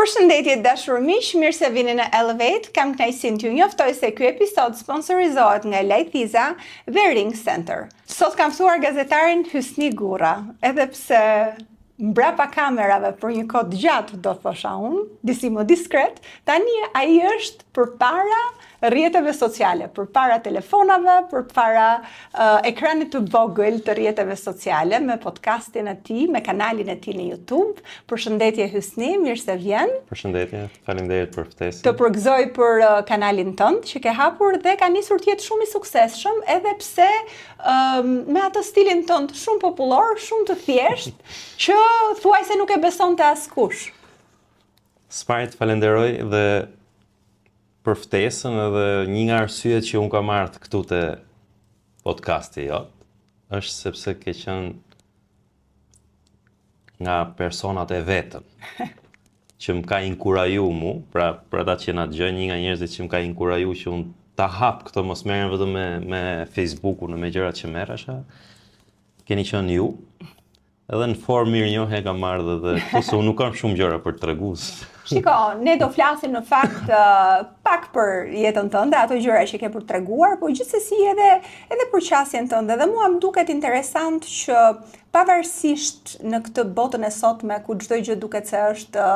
Përshëndetje dashur miq, mirë se vini në Elevate. Kam kënaqësinë t'ju njoftoj se ky episod sponsorizohet nga Lajthiza dhe Ring Center. Sot kam ftuar gazetarin Hysni Gurra, edhe pse mbrapa kamerave për një kohë gjatë do thosha unë, disi më diskret, tani ai është përpara rrjeteve sociale, përpara telefonave, përpara ekranit të vogël të rrjeteve sociale, me podcastin e tij, me kanalin e tij në YouTube. Përshëndetje Hysni, mirë se vjen. Përshëndetje, faleminderit për ftesën. Të përgëzoj për kanalin tënd që ke hapur dhe ka nisur të jetë shumë i suksesshëm, edhe pse me atë stilin tënd shumë popullor, shumë të thjesht, që thuajse nuk e besonte askush. S'pari të falenderoj dhe për ftesën, edhe një nga arsyet që unë kam ardhur këtu te podcasti jot është sepse ke qenë nga personat e vetëm që më ka inkuraju mu, pra për ata që na dëgjojnë, një nga njerëzit që më ka inkuraju që unë ta hap këto, mos merrem vetëm me Facebook-un, me gjërat që merresha, keni qenë ju. Edhe në formë mirë njohje kam ardhur dhe ose unë nuk kam shumë gjëra për t'treguar. Shiko, ne do flasim në fakt pak për jetën tënde, ato gjëra që ke për t'treguar, po gjithsesi edhe për qasjen tënde. Dhe mua më duket interesant që pavarësisht në këtë botën e sotme ku çdo gjë duket se është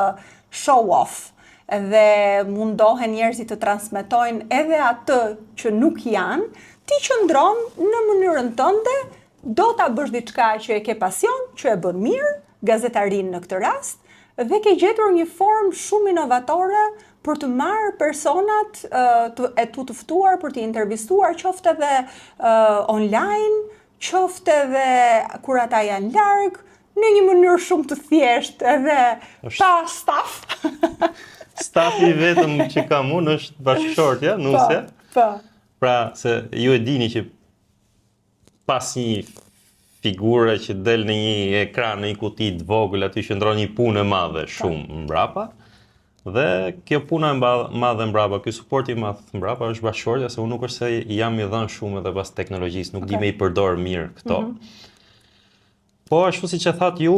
show off dhe mundohen njerëzit të transmetojnë edhe atë që nuk janë, ti qëndron në mënyrën tënde, do ta bësh diçka që e ke pasion, që e bën mirë, gazetarin në këtë rast, dhe ke gjetur një formë shumë inovatore për të marrë personat e të ftuar për të intervistuar, qoftë edhe online, qoftë edhe kur ata janë larg, në një mënyrë shumë të thjeshtë edhe pa staf. Stafi vetëm që kam unë është bashkëshortja, nusja. Pra se ju e dini që pas një figure që del në një ekran, në një kuti të vogël, aty qëndron një punë e madhe shumë mbrapa. Dhe kjo puna e madhe mbrapa, ky suporti i madh mbrapa është bashkëshortja, se unë nuk është se jam i dhënë shumë edhe pas teknologjisë, nuk di me i përdor mirë këto. Po ashtu siç e thatë ju,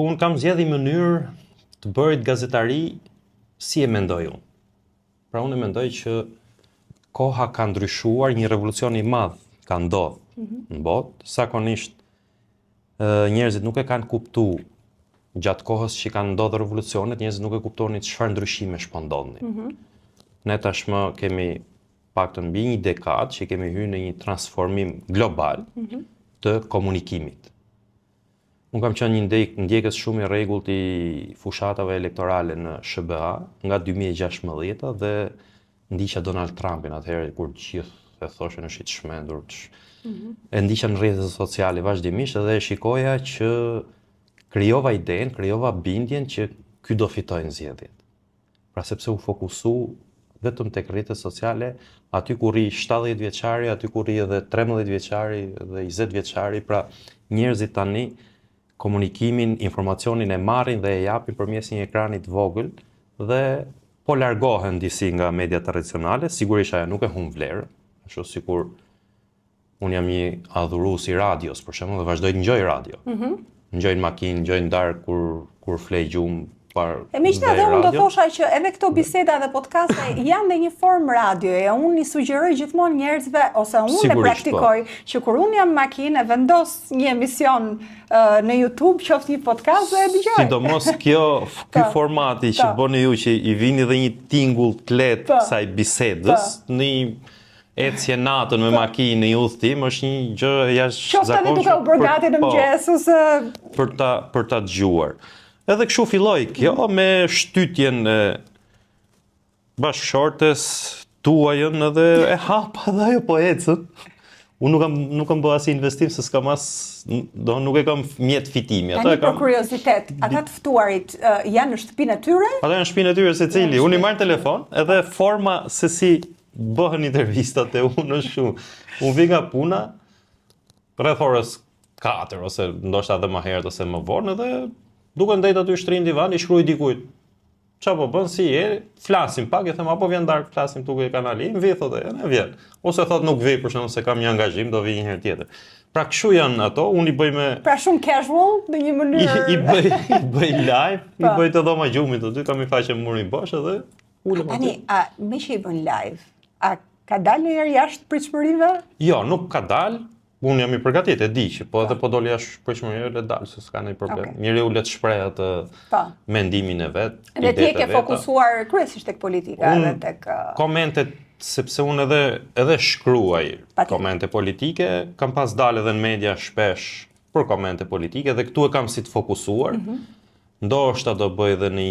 unë kam zgjedhur një mënyrë të bërit gazetari si e mendoj unë. Pra unë e mendoj që koha ka ndryshuar, një revolucion i madh ka ndodhur në botë, zakonisht njerëzit nuk e kanë kuptuar gjatë kohës që kanë ndodhur revolucionet, njerëzit nuk e kuptonin çfarë ndryshime po ndodhin. Ne tashmë kemi paktën mbi një dekadë që kemi hyrë në një transformim global të komunikimit. Unë kam qenë një ndjekës shumë i rregullt i fushatave elektorale në SBA nga 2016 dhe ndiqja Donald Trumpin atëherë kur gjithë e thoshin është i çmendur. E ndiqja në rrjetet sociale vazhdimisht dhe e shikoja që krijova idenë, krijova bindjen që ky do fitojë në zgjedhjet. Pra sepse u fokusu vetëm tek rrjetet sociale, aty ku rri 70 vjeçari, aty ku rri edhe 13 vjeçari dhe 20 vjeçari, pra njerëzit tani komunikimin, informacionin e marrin dhe e japin përmes një ekrani të vogël dhe po largohen disi nga media tradicionale, sigurisht ajo nuk e humb vlerën, ashtu sikur unë jam një adhurues i radios, për shembull, dhe vazhdoj të ngjoj radio. Ngjoj në makinë, ngjoj në darkë kur flej gjumë. E miqtë, dhe unë do thosha që edhe këto biseda dhe podcaste janë dhe një formë radioje. Unë i sugjeroj gjithmonë njerëzve, ose unë e praktikoj, që kur unë jam makinë e vendos një emision në YouTube, qoftë një podcast dhe e dëgjoj. Sidomos ky formati që bëni ju, që i vini dhe një tingull të lehtë kësaj bisedës, në ecje natën me makinë në udhëtim, është një gjë jashtëzakonshme. Qoftë edhe duke u bërë gati në mëngjes ose për ta dëgjuar. Edhe kështu filloi kjo me shtytjen e bashkëshortes tuajën edhe e hapa dhe ajo po ecën. Unë nuk kam bërë asnjë investim se s'kam nuk e kam mjet fitimi. Tani për kuriozitet, ata të ftuarit janë në shtëpinë e tyre? Ata janë në shtëpinë e tyre secili. Unë i marr telefon edhe forma se si bëhen intervistat e unë është shumë. Unë vi nga puna rreth orës 4 ose ndoshta edhe më herët ose më vonë, edhe duke ndajt aty shtrin divan, i shkruaj dikujt qa po bën si je, flasim pak, e them apo vjen darkë flasim tuke kanali, vi thotë, e vjen. Ose thotë nuk vi për shembull se kam një angazhim, do vi një herë tjetër. Pra kështu janë ato, unë i bëj me Pra shumë casual në një mënyrë. I bëj live, i bëj të dhoma gjumit të dy, kam i faqe murin bosh edhe ulem aty. Tani, me që i bën live, a ka dalë ndonjëherë jashtë pritshmërive? Jo, nuk ka dalë. Unë jam i përgatit, e di që, po edhe po doli jashtë pritshmërive, le dalë, se s'ka ndonjë problem. Njeriu le të shpreh atë mendimin e vet, idetë e veta. Dhe ti e ke fokusuar kryesisht tek politika edhe tek komentet, sepse unë edhe shkruaj komente politike, kam pas dalë edhe në media shpesh për komente politike dhe këtu e kam si të fokusuar. Ndoshta do bëj edhe një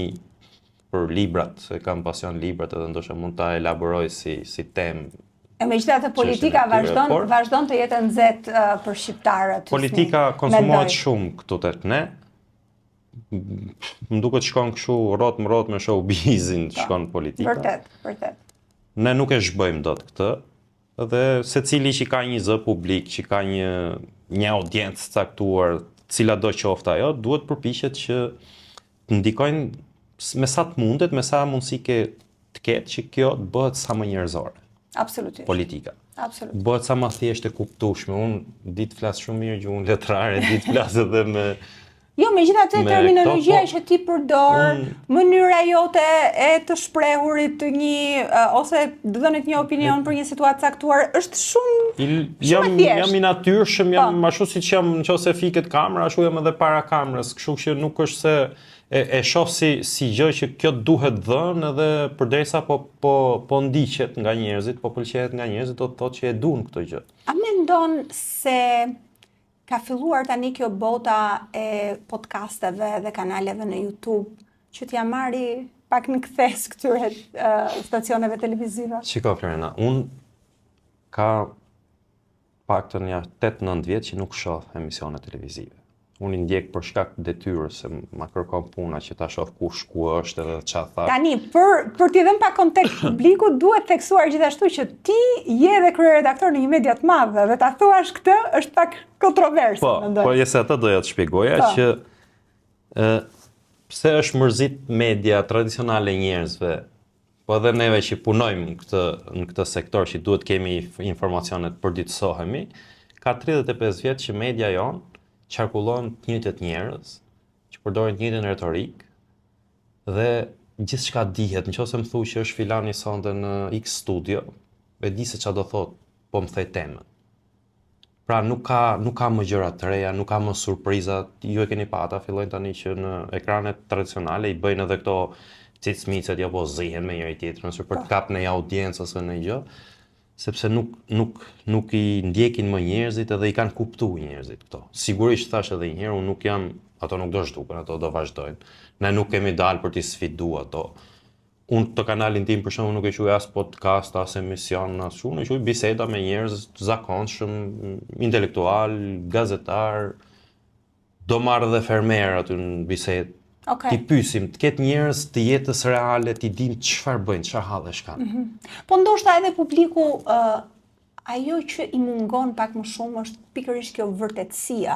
për librat, se kam pasion librat edhe ndoshta mund ta elaboroj si temë. E megjithatë politika vazhdon të jetë nxehtë për shqiptarët. Politika konsumohet shumë këtu tek ne. Më duket shkon kështu rrot me showbizin shkon politika. Vërtet. Ne nuk e zhbëjmë dot këtë, dhe secili që ka një zë publik, që ka një audiencë caktuar, cila do qoftë ajo, duhet përpiqet që të ndikojnë me sa të mundet, me sa mundësi të ketë që kjo të bëhet sa më njerëzore. Absolutisht. Politika. Absolutisht. Bëhet sa më thjesht e kuptueshme. Unë ditë flas shumë mirë gjuhën letrare, ditë flas edhe me Jo, megjithatë terminologjia që ti përdor, mënyra jote e të shprehurit të një ose dhënit një opinion për një situatë caktuar është shumë jam i natyrshëm, jam ashtu siç jam nëse fiket kamera, ashtu jam edhe para kamerës, kështu që nuk është se e shoh si gjë që kjo duhet dhënë edhe përderisa po ndiqet nga njerëzit, po pëlqejet nga njerëzit, do të thotë që e duan këtë gjë. A mendon se ka filluar tani kjo bota e podcasteve dhe kanaleve në YouTube që t'ja marri pak në kthes këtyre stacioneve televizive? Shiko, Florena, unë ka paktën 8-9 vjet që nuk shoh emisione televizive. Unë i ndjek për shkak të detyrës, se ma kërkon puna që ta shoh kush ku është edhe çfarë tha. Tani, për t'i dhënë pak kontekst publikut, duhet theksuar gjithashtu që ti je dhe kryeredaktor në një media të madhe dhe ta thuash këtë është pak kontroversë, mendoj. Po jese atë doja të shpjegoja që pse është mërzit media tradicionale njerëzve, po edhe neve që punojmë në këtë sektor që duhet kemi informacionet përditësohemi, ka 35 vjet që media jonë qarkullon të njëjtët njerëz, që përdorin të njëjtën retorik dhe gjithçka dihet. Nëse më thuaj që është filani sonte në X studio, e di se çfarë do thotë, po më thej temën. Pra nuk ka më gjëra të reja, nuk ka më surpriza. Ju e keni pata, fillojnë tani që në ekranet tradicionale i bëjnë edhe këto cicmicet apo zihen me njëri tjetrin për të kapë në audiencë ose në gjë, sepse nuk i ndjekin më njerëzit edhe i kanë kuptuar njerëzit këto. Sigurisht thash edhe një herë, unë nuk jam, ato nuk do zhduken, ato do vazhdojnë. Ne nuk kemi dalë për t'i sfiduar ato. Unë të kanalin tim për shembull nuk e quaj as podcast, as emision, as shumë, ne quaj biseda me njerëz të zakonshëm, intelektual, gazetar, do marrë edhe fermer aty në bisedë. Ti pyesim, të ketë njerëz të jetës reale, ti dim çfarë bëjnë, çfarë hallesh kanë. Po ndoshta edhe publiku ajo që i mungon pak më shumë është pikërisht kjo vërtetësia,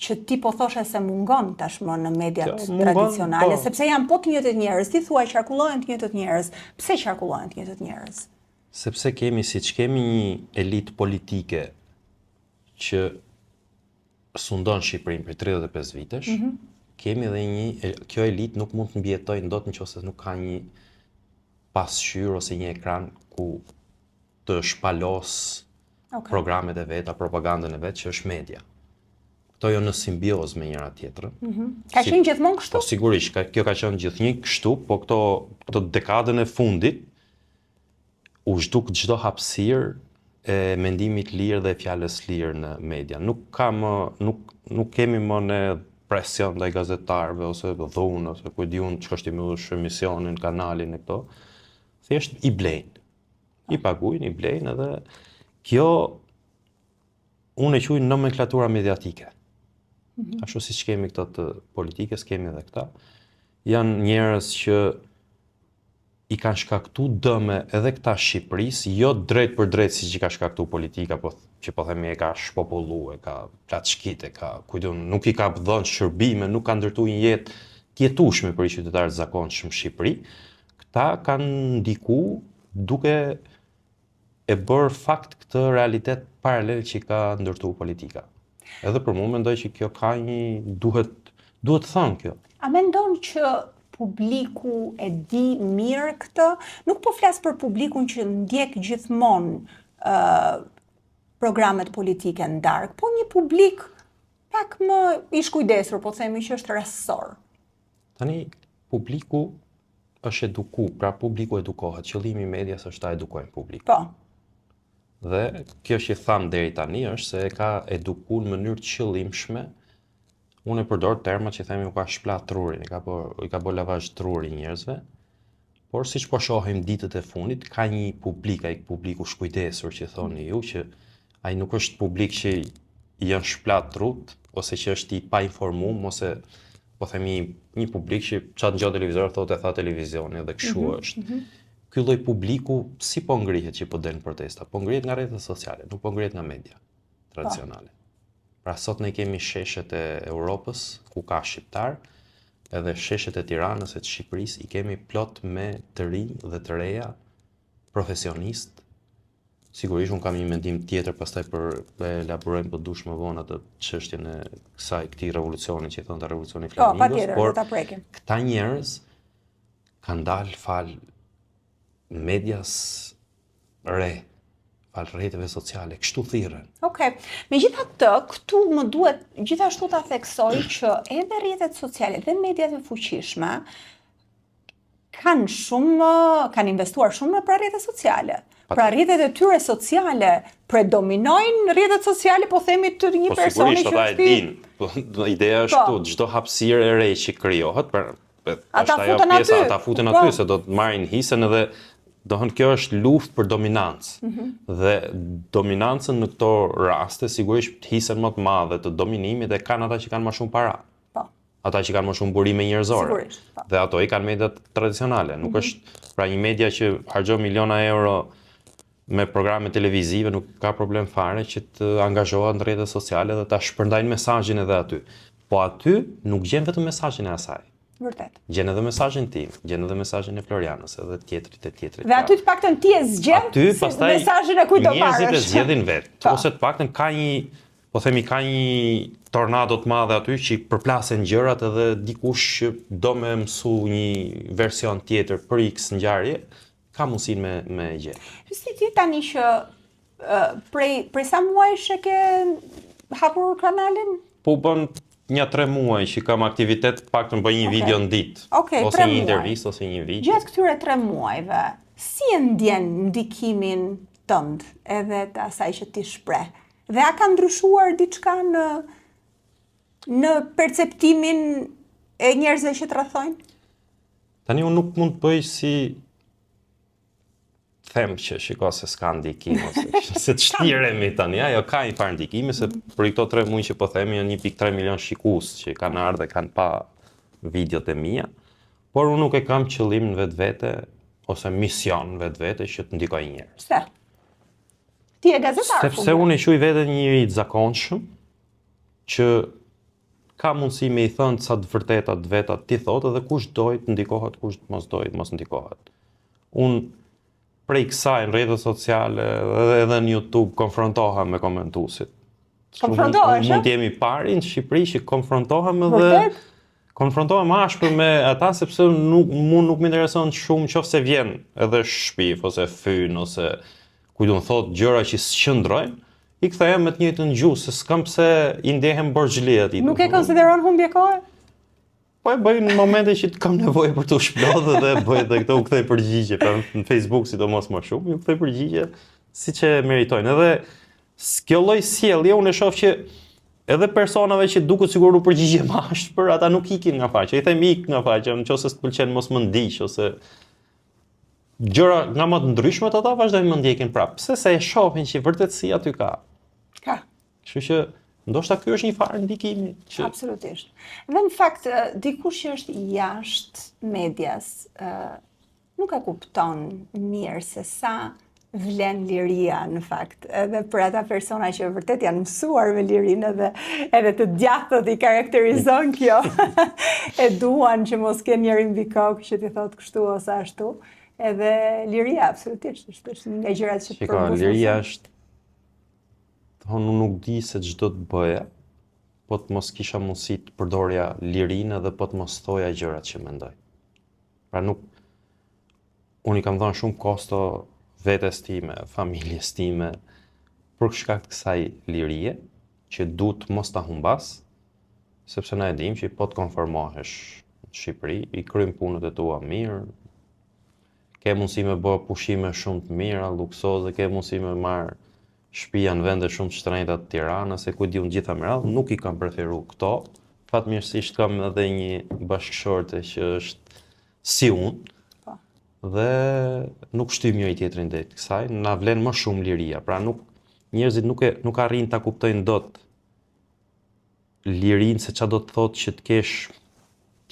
që ti po thoshe se mungon tashmë në mediat tradicionale, sepse janë po të njëjtët njerëz, ti thua qarkullohen të njëjtët njerëz. Pse qarkullohen të njëjtët njerëz? Sepse siç kemi një elitë politike që sundon Shqipërinë për 35 vitesh, kemi edhe kjo elitë nuk mund të mbijetojë ndot nëse nuk ka një pasqyrë ose një ekran ku të shpalos programet e veta, propagandën e vet që është media. Këto janë në simbiozë me njëra tjetrën. Ka qenë gjithmonë kështu? Po sigurisht, kjo ka qenë gjithnjë kështu, po këto dekadën e fundit u zhduk çdo hapësirë e mendimit lirë dhe fjalës lirë në media. Nuk kemi më ne presion ndaj gazetarëve ose dhunë ose ku diun ç'është i mbyllësh emisionin, kanalin e këto. Thjesht i blejnë. I paguajnë, i blejnë edhe kjo unë e quaj nomenklatura mediatike. Ashtu siç kemi këto të politikës, kemi edhe këta. Janë njerëz që i kanë shkaktuar dëme edhe këta Shqipërisë, jo drejt për drejt siç i ka shkaktuar politika, po që po themi e ka shpopulluar, ka plaçkite, nuk i ka dhënë shërbime, nuk ka ndërtuar një jetë tjetueshme për qytetarët e zakonshëm në Shqipëri, këta kanë ndiku duke e bërë fakt këtë realitet paralel që ka ndërtuar politika. Edhe për mua mendoj që kjo ka duhet thënë kjo. A mendon që publiku e di mirë këtë? Nuk po flas për publikun që ndjek gjithmonë programet politike në darkë, po një publik pak më i shkujdesur, po themi që është rastësor. Tani publiku është eduku, pra publiku edukohet. Qëllimi i medias është ta edukojnë publikun. Po. Dhe kjo që thamë deri tani është se e ka edukuar në mënyrë të qëllimshme. Unë e përdor terma që themi u ka shplat trurin, i ka bërë lavazh truri njerëzve. Por siç po shohim ditët e fundit, ka një publik, ai publiku shkujdesur që thoni ju, që ai nuk është publik që i janë shplat trut, ose që është i pa informuar, ose po themi një publik që çat ngjo televizor thotë e tha televizioni dhe kështu është. Ky lloj publiku si po ngrihet që po del në protesta? Po ngrihet nga rrjetet sociale, nuk po ngrihet nga media tradicionale. Pra sot ne kemi sheshet e Europës ku ka shqiptar, edhe sheshet e Tiranës e të Shqipërisë i kemi plot me të rinj dhe të reja profesionistë. Sigurisht unë kam një mendim tjetër, pastaj e elaborojmë për dush më vonë atë çështjen e këtij revolucioni që thonë revolucioni flamingos, por këta njerëz kanë dalë fal medias re, fal rrjeteve sociale, kështu thirrën. Okej. Megjithatë, këtu më duhet gjithashtu ta theksoj që edhe rrjetet sociale dhe mediat e fuqishme kanë investuar shumë në rrjetet sociale. Pra rrjetet e tyre sociale predominojnë rrjetet sociale, po themi të një personi që ata e din. Ideja është këtu, çdo hapësirë e re që krijohet, ata futen aty se do të marrin hisën edhe dohën kjo është luftë për dominancë. Dhe dominancën në këto raste sigurisht hisën më të madhe të dominimit e kanë ata që kanë më shumë para. Ata që kanë më shumë burime njerëzore. Dhe ato i kanë mediat tradicionale. Nuk është pra një media që harxhon miliona euro me programe televizive, nuk ka problem fare që të angazhohet në rrjetet sociale dhe ta shpërndajnë mesazhin edhe aty. Po aty nuk gjen vetëm mesazhin e asaj. Vërtet. Gjen edhe mesazhin tim, gjen edhe mesazhin e Florianës, edhe tjetrit. Dhe aty të paktën ti e zgjen mesazhin e kujt do marrësh. Njerëzit e zgjedhin vetë. Ose të paktën ka një tornado të madhe aty që i përplasen gjërat edhe dikush do me mësu një version tjetër për X ngjarje, ka mundësinë me gjetë. Si ti tani që prej sa muajsh e ke hapur kanalin? Po bën 1-3 muaj që kam aktivitet, paktën bëj një video në ditë, ose një intervistë ose një video. Gjatë këtyre 3 muajve, si e ndjen ndikimin tënd edhe të asaj që ti shpreh? Dhe a ka ndryshuar diçka në perceptimin e njerëzve që të rrethojnë? Tani unë nuk mund të bëj si them që shiko se s'ka ndikim ose se të shtiremi tani, ajo ka një farë ndikimi se për këto 3 muaj që po themi janë 1.3 milion shikues që kanë ardhur dhe kanë pa videot e mia, por unë nuk e kam qëllim në vetvete ose mision vetvete që të ndikoj njerëz. Pse? Ti je gazetar. Sepse unë e quaj veten një i zakonshëm që ka mundësi me i thënë sa të vërteta të veta ti thotë dhe kush dojë të ndikohet, kush mos dojë të mos ndikohet. Unë prej kësaj në rrjetet sociale edhe në YouTube konfrontohem me komentuesit. Konfrontohesh? Mund të jemi pari në Shqipëri që konfrontohem edhe konfrontohem ashpër me ata sepse nuk më intereson shumë nëse vjen edhe shpif ose fyn ose kujtun thot gjëra që s'qëndrojnë, i kthehem me të njëjtën gjuhë se s'kam pse i ndehem borxhli atij. Nuk e konsideron humbje kohe? Po e bëj në momente që kam nevojë për të shplodhur dhe bëj edhe këto u kthej përgjigje, pra në Facebook sidomos më shumë, u kthej përgjigje siç e meritojnë. Edhe kjo lloj sjellje unë e shoh që edhe personave që duket sikur u përgjigje më ashpër, ata nuk ikin nga faqja. I them ik nga faqja, nëse s'të pëlqen mos më ndiq ose gjëra nga më të ndryshme ata vazhdojnë më ndjekin prapë. Pse se e shohin që vërtetësia aty ka. Ka. Kështu që ndoshta ky është një farë ndikimi. Absolutisht. Dhe në fakt, dikush që është jashtë medias nuk e kupton mirë se sa vlen liria në fakt, edhe për ata persona që vërtet janë mësuar me lirinë edhe të djathtët i karakterizon kjo, e duan që mos kenë njëri mbi kokë që t'i thotë kështu ose ashtu, edhe liria absolutisht është një nga gjërat që përbusën. Liria është, unë nuk di se ç'do të bëja, po të mos kisha mundësi të përdorja lirinë edhe po të mos thoja gjërat që mendoj. Pra unë i kam dhënë shumë kosto vetes time, familjes time, për shkak të kësaj lirie, që duhet mos ta humbas, sepse na e dim që po të konformohesh në Shqipëri, i kryjm punët e tua mirë, ke mundësi me bë pushime shumë të mira, luksoze, ke mundësi me marr shtëpia në vende shumë të shtrenjta të Tiranës, se ku di unë gjitha me radhë, nuk i kam preferu këto. Fatmirësisht kam edhe një bashkëshorte që është si unë, dhe nuk shtym njëri tjetrin drejt kësaj, na vlen më shumë liria. Pra njerëzit nuk arrin ta kuptojnë dot lirinë se çfarë do të thotë që të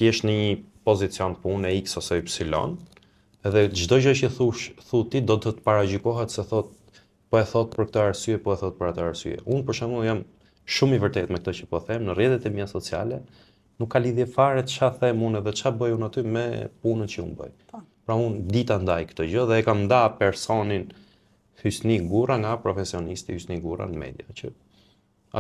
jesh në një pozicion pune X ose Y, edhe çdo gjë që thuti do të të paragjykohet se po e thot për këtë arsye, po e thot për atë arsye. Unë për shembull jam shumë i vërtetë me këtë që po them, në rrjetet e mia sociale nuk ka lidhje fare çfarë them unë dhe çfarë bëj unë aty me punën që unë bëj. Pra unë dita ndaj këtë gjë dhe e kam nda personin Hysni Gurra nga profesionisti Hysni Gurra në media, që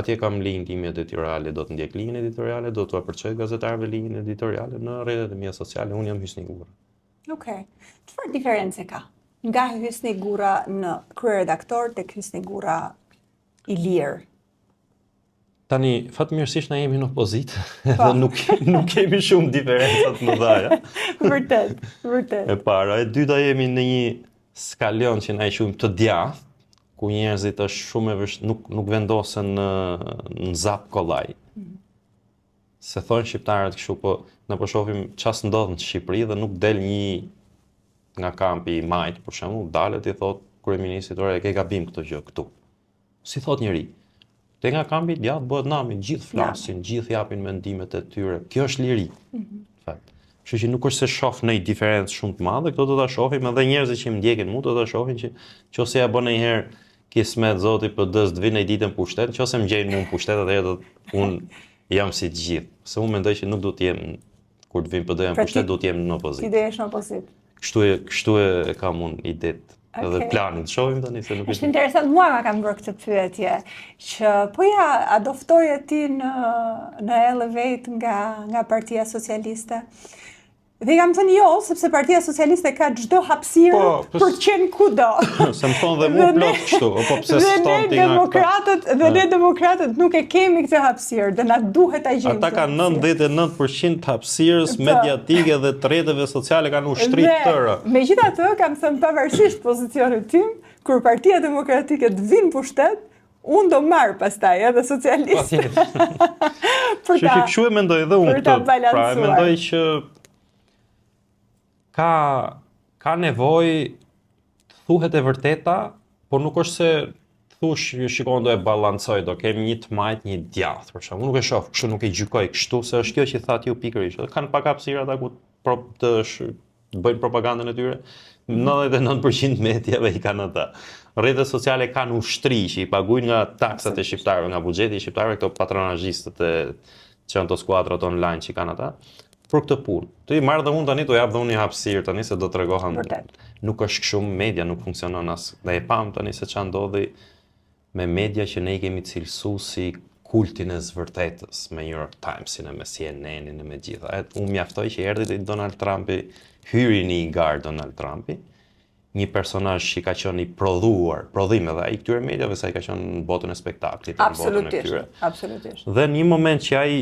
atje kam linjë time editoriale, do të ndjek linjën editoriale, do t'u përçoj gazetarëve linjën editoriale në rrjetet e mia sociale, unë jam Hysni Gurra. Okej. Çfarë diferencë ka nga Hysni Gurra në kryeredaktor tek Hysni Gurra i lirë? Tani, fatmirësisht na jemi në opozitë, dhe nuk kemi shumë diferencat më dhaja. Vërtet. E para, e dyta jemi në një skalion që na e quajmë të djathtë, ku njerëzit është shumë e nuk vendosen në zap kollaj. Se thonë shqiptarët kështu, po na po shohim çfarë ndodh në Shqipëri dhe nuk del një nga kampi i Majt, për shembull, dalet i thot kryeministit, "Ore, ke gabim këtë gjë këtu." Si thot njëri. Te nga kampi i djathtë bëhet nami, gjithë flasin, gjithë japin mendimet e tyre. Kjo është liri. Fakt. Kështu që nuk është se shoh në diferencë shumë të madhe, këto do ta shohim edhe njerëzit që më ndjekin mua do ta shohin që nëse ja bën ndonjëherë kismet Zoti PD të vinë një ditë në pushtet, nëse më gjejnë mua në pushtet atëherë unë jam si të gjithë. Se unë mendoj që nuk do të jem kur të vinë PD në pushtet, do të jem në opozitë. Ti do jesh në opozitë. Kështu e kam unë idetë. Edhe planin, shohim tani se nuk është interesant, mua ma kam bërë këtë pyetje, që po ja adoptoje ti në Elevate nga Partia Socialiste. Dhe kam thënë jo, sepse Partia Socialiste ka çdo hapësirë për të qenë kudo. Se më thonë dhe mu plot kështu, po pse s'ton ti nga këta. Dhe ne demokratët nuk e kemi këtë hapësirë, dhe na duhet ta gjejmë. Ata kanë 99% të hapësirës mediatike dhe të rrjeteve sociale kanë ushtrit tëra. Megjithatë, kam thënë pavarësisht pozicionit tim, kur Partia Demokratike të vinë pushtet, unë do marr pastaj edhe socialistë. Kështu e mendoj edhe unë këtë. Pra e mendoj që ka nevojë të thuhet e vërteta, por nuk është se thush shikon do e balancoj, do kem një të majt, një djathtë, për shembull. Nuk e shoh, kështu nuk e gjykoj kështu, se është kjo që thatë ju pikërisht. Kanë pak hapësirë ata ku të bëjnë propagandën e tyre. 99% mediave i kanë ata. Rrjetet sociale kanë ushtri që i paguajnë nga taksat e shqiptarëve, nga buxheti i shqiptarëve, këto patronazhistët që janë to skuadrat online që kanë ata. Për këtë punë. Të i marrë dhe unë tani, të jap dhe unë një hapësirë tani, se do të regohan. Nuk është kështu, media nuk funksionon as. Dhe e pam tani se që ndodhi me media që ne i kemi cilësu si kultin e zvërtetës, me New York Timesin, me CNN-in, me gjitha. Unë mjaftoj që erdhi Donald Trumpi, hyri një garë Donald Trumpi, një personazh që ka qenë i prodhim edhe ai këtyre mediave, sa i ka qenë në botën e spektaklit, në botën e këtyre. Absolutisht. Dhe në një moment që ai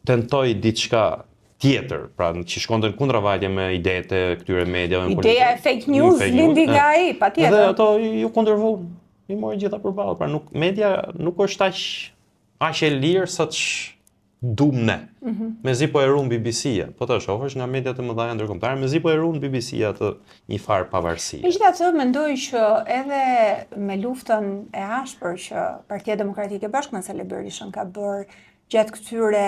tentoj diçka tjetër, pra që shkonte në kundravajtje me idetë e këtyre mediave. Ideja e fake news lindi nga ai, patjetër. Dhe ato ju kundërvuan, i mori gjitha përballë. Pra media nuk është aq e lirë saç duam ne. Mezi po e ruan BBC-ja. Po ta shohësh nga mediat e mëdha ndërkombëtare, mezi po e ruan BBC-ja atë një farë pavarësie. Megjithatë, mendoj që edhe me luftën e ashpër që Partia Demokratike bashkë me Sali Berishën ka bërë gjatë këtyre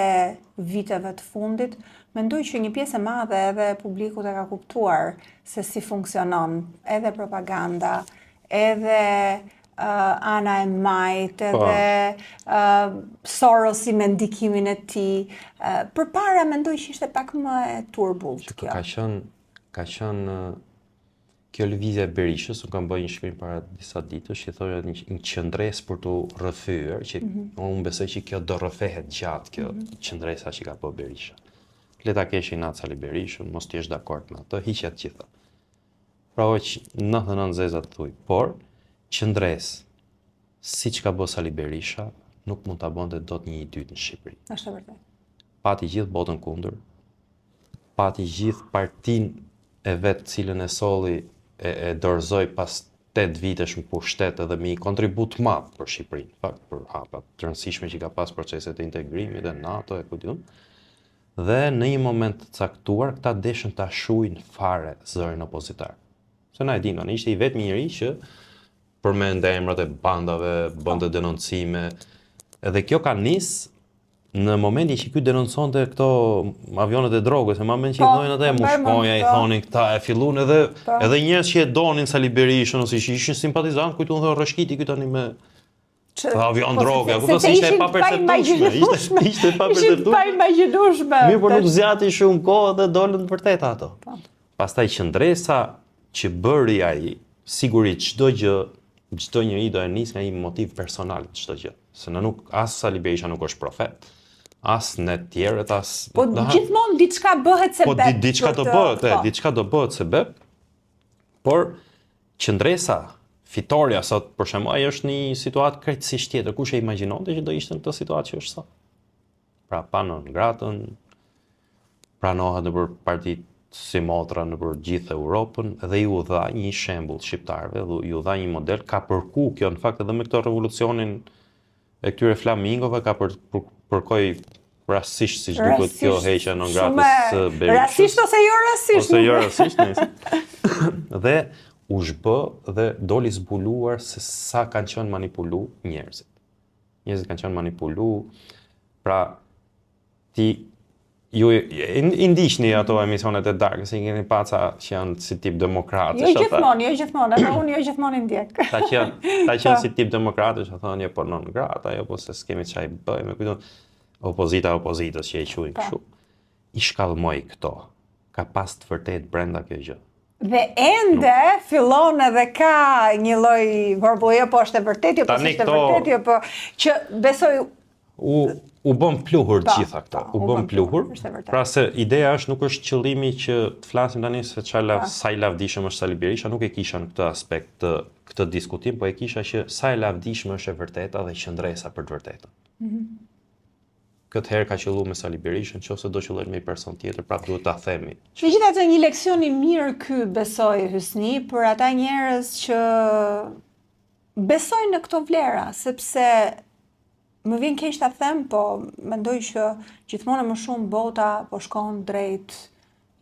viteve të fundit, mendoj që një pjesë e madhe edhe publikut e ka kuptuar se si funksionon edhe propaganda, edhe Ana e Majt, edhe Sorosi me ndikimin e tij. Përpara mendoj që ishte pak më e turbullt kjo. Ka qenë kjo lëvizja e Berishës, unë kam bërë një shkrim para disa ditësh, që thonë një qëndres për të rrëfyer, që unë besoj që kjo do rrëfehet gjatë, kjo qëndresa që ka bërë Berisha. Le ta kesh Inat Sali Berishën, mos t'jesh dakord me atë, hiqja të gjitha. Pra që 99 zeza të thuj, por qëndres, siç ka bërë Sali Berisha, nuk mund ta bënte dot një i dytë në Shqipëri. Është vërtet. Pati gjithë botën kundër, pati gjithë partinë e vetë cilën e solli e dorëzoi pas 8 vitesh në pushtet edhe me një kontribut madh për Shqipërinë, fakt për hapat të rëndësishme që ka pas proceset e integrimit dhe NATO e kujtun. Dhe në një moment të caktuar këta deshën ta shuajnë fare zërin opozitar. Se na e dinë, ishte i vetmi njeri që përmendte emrat e bandave, bënte denoncime, edhe kjo ka nisë në momenti që ky denonconte këto avionet e drogës, në moment që i thonin atë mushkonja, i thonin këta, e filluan edhe njerëz që e donin Sali Berishën ose që ishin simpatizantë, kujtuan thonë rrëshkiti ky tani me avion droge, kupton se ishte pa perceptueshme, ishte pa perceptueshme. Ishte pa imagjinueshme. Mirë, por nuk zgjati shumë kohë dhe dolën të vërteta ato. Pastaj qëndresa që bëri ai, sigurisht çdo njeri do e nis nga një motiv personal çdo gjë. Se nuk as Sali Berisha nuk është profet. As në tjerët, as... Po gjithmonë diçka bëhet sebeb. Po diçka do bëhet sebeb, por qëndresa, fitoria sot, për shembull, ai është një situatë krejtësisht tjetër. Kush e imagjinonte që do ishte në këtë situatë që është sot? Pra panon gratën, pranohet nëpër partitë si motra nëpër gjithë Europën dhe ju dha një shembull shqiptarëve, ju dha një model, ka përku kjo në fakt edhe me këtë revolucionin e këtyre flamingove ka përkoj rasisht si duket kjo heqja non gratës së Berishës. Rasisht ose jo rasisht. Ose jo rasisht, nëse. Dhe u zhbë dhe doli zbuluar se sa kanë qenë manipulu njerëzit. Njerëzit kanë qenë manipulu, pra ju i ndiqni ato emisionet e darkës, i keni paca që janë si tip demokratësh. Jo gjithmonë, edhe unë jo gjithmonë i ndjek. Ta qenë si tip demokratësh, thonë jo po non grata, jo po se s'kemi çaj bëjmë, kujton opozitës që e quajnë kështu. I shkallmoi këto. Ka pas të vërtet brenda kjo gjë. Dhe ende fillon edhe ka një lloj vorbullje, po është e vërtet, jo po është e vërtet, jo po që besoj u bën pluhur gjitha këto. U bën pluhur. Pra se ideja është nuk është qëllimi që të flasim tani se sa i lavdishëm është Sali Berisha, nuk e kisha në këtë aspekt këtë diskutim, po e kisha që sa i lavdishëm është e vërteta dhe qëndresa për të vërtetën. Këtë herë ka qelluar me Sali Berishën, nëse do qellojë me një person tjetër, prapë duhet ta themi. Megjithatë një leksion i mirë ky besoj Hysni për ata njerëz që besojnë në këto vlera, sepse më vjen keq ta them, po mendoj që gjithmonë më shumë bota po shkon drejt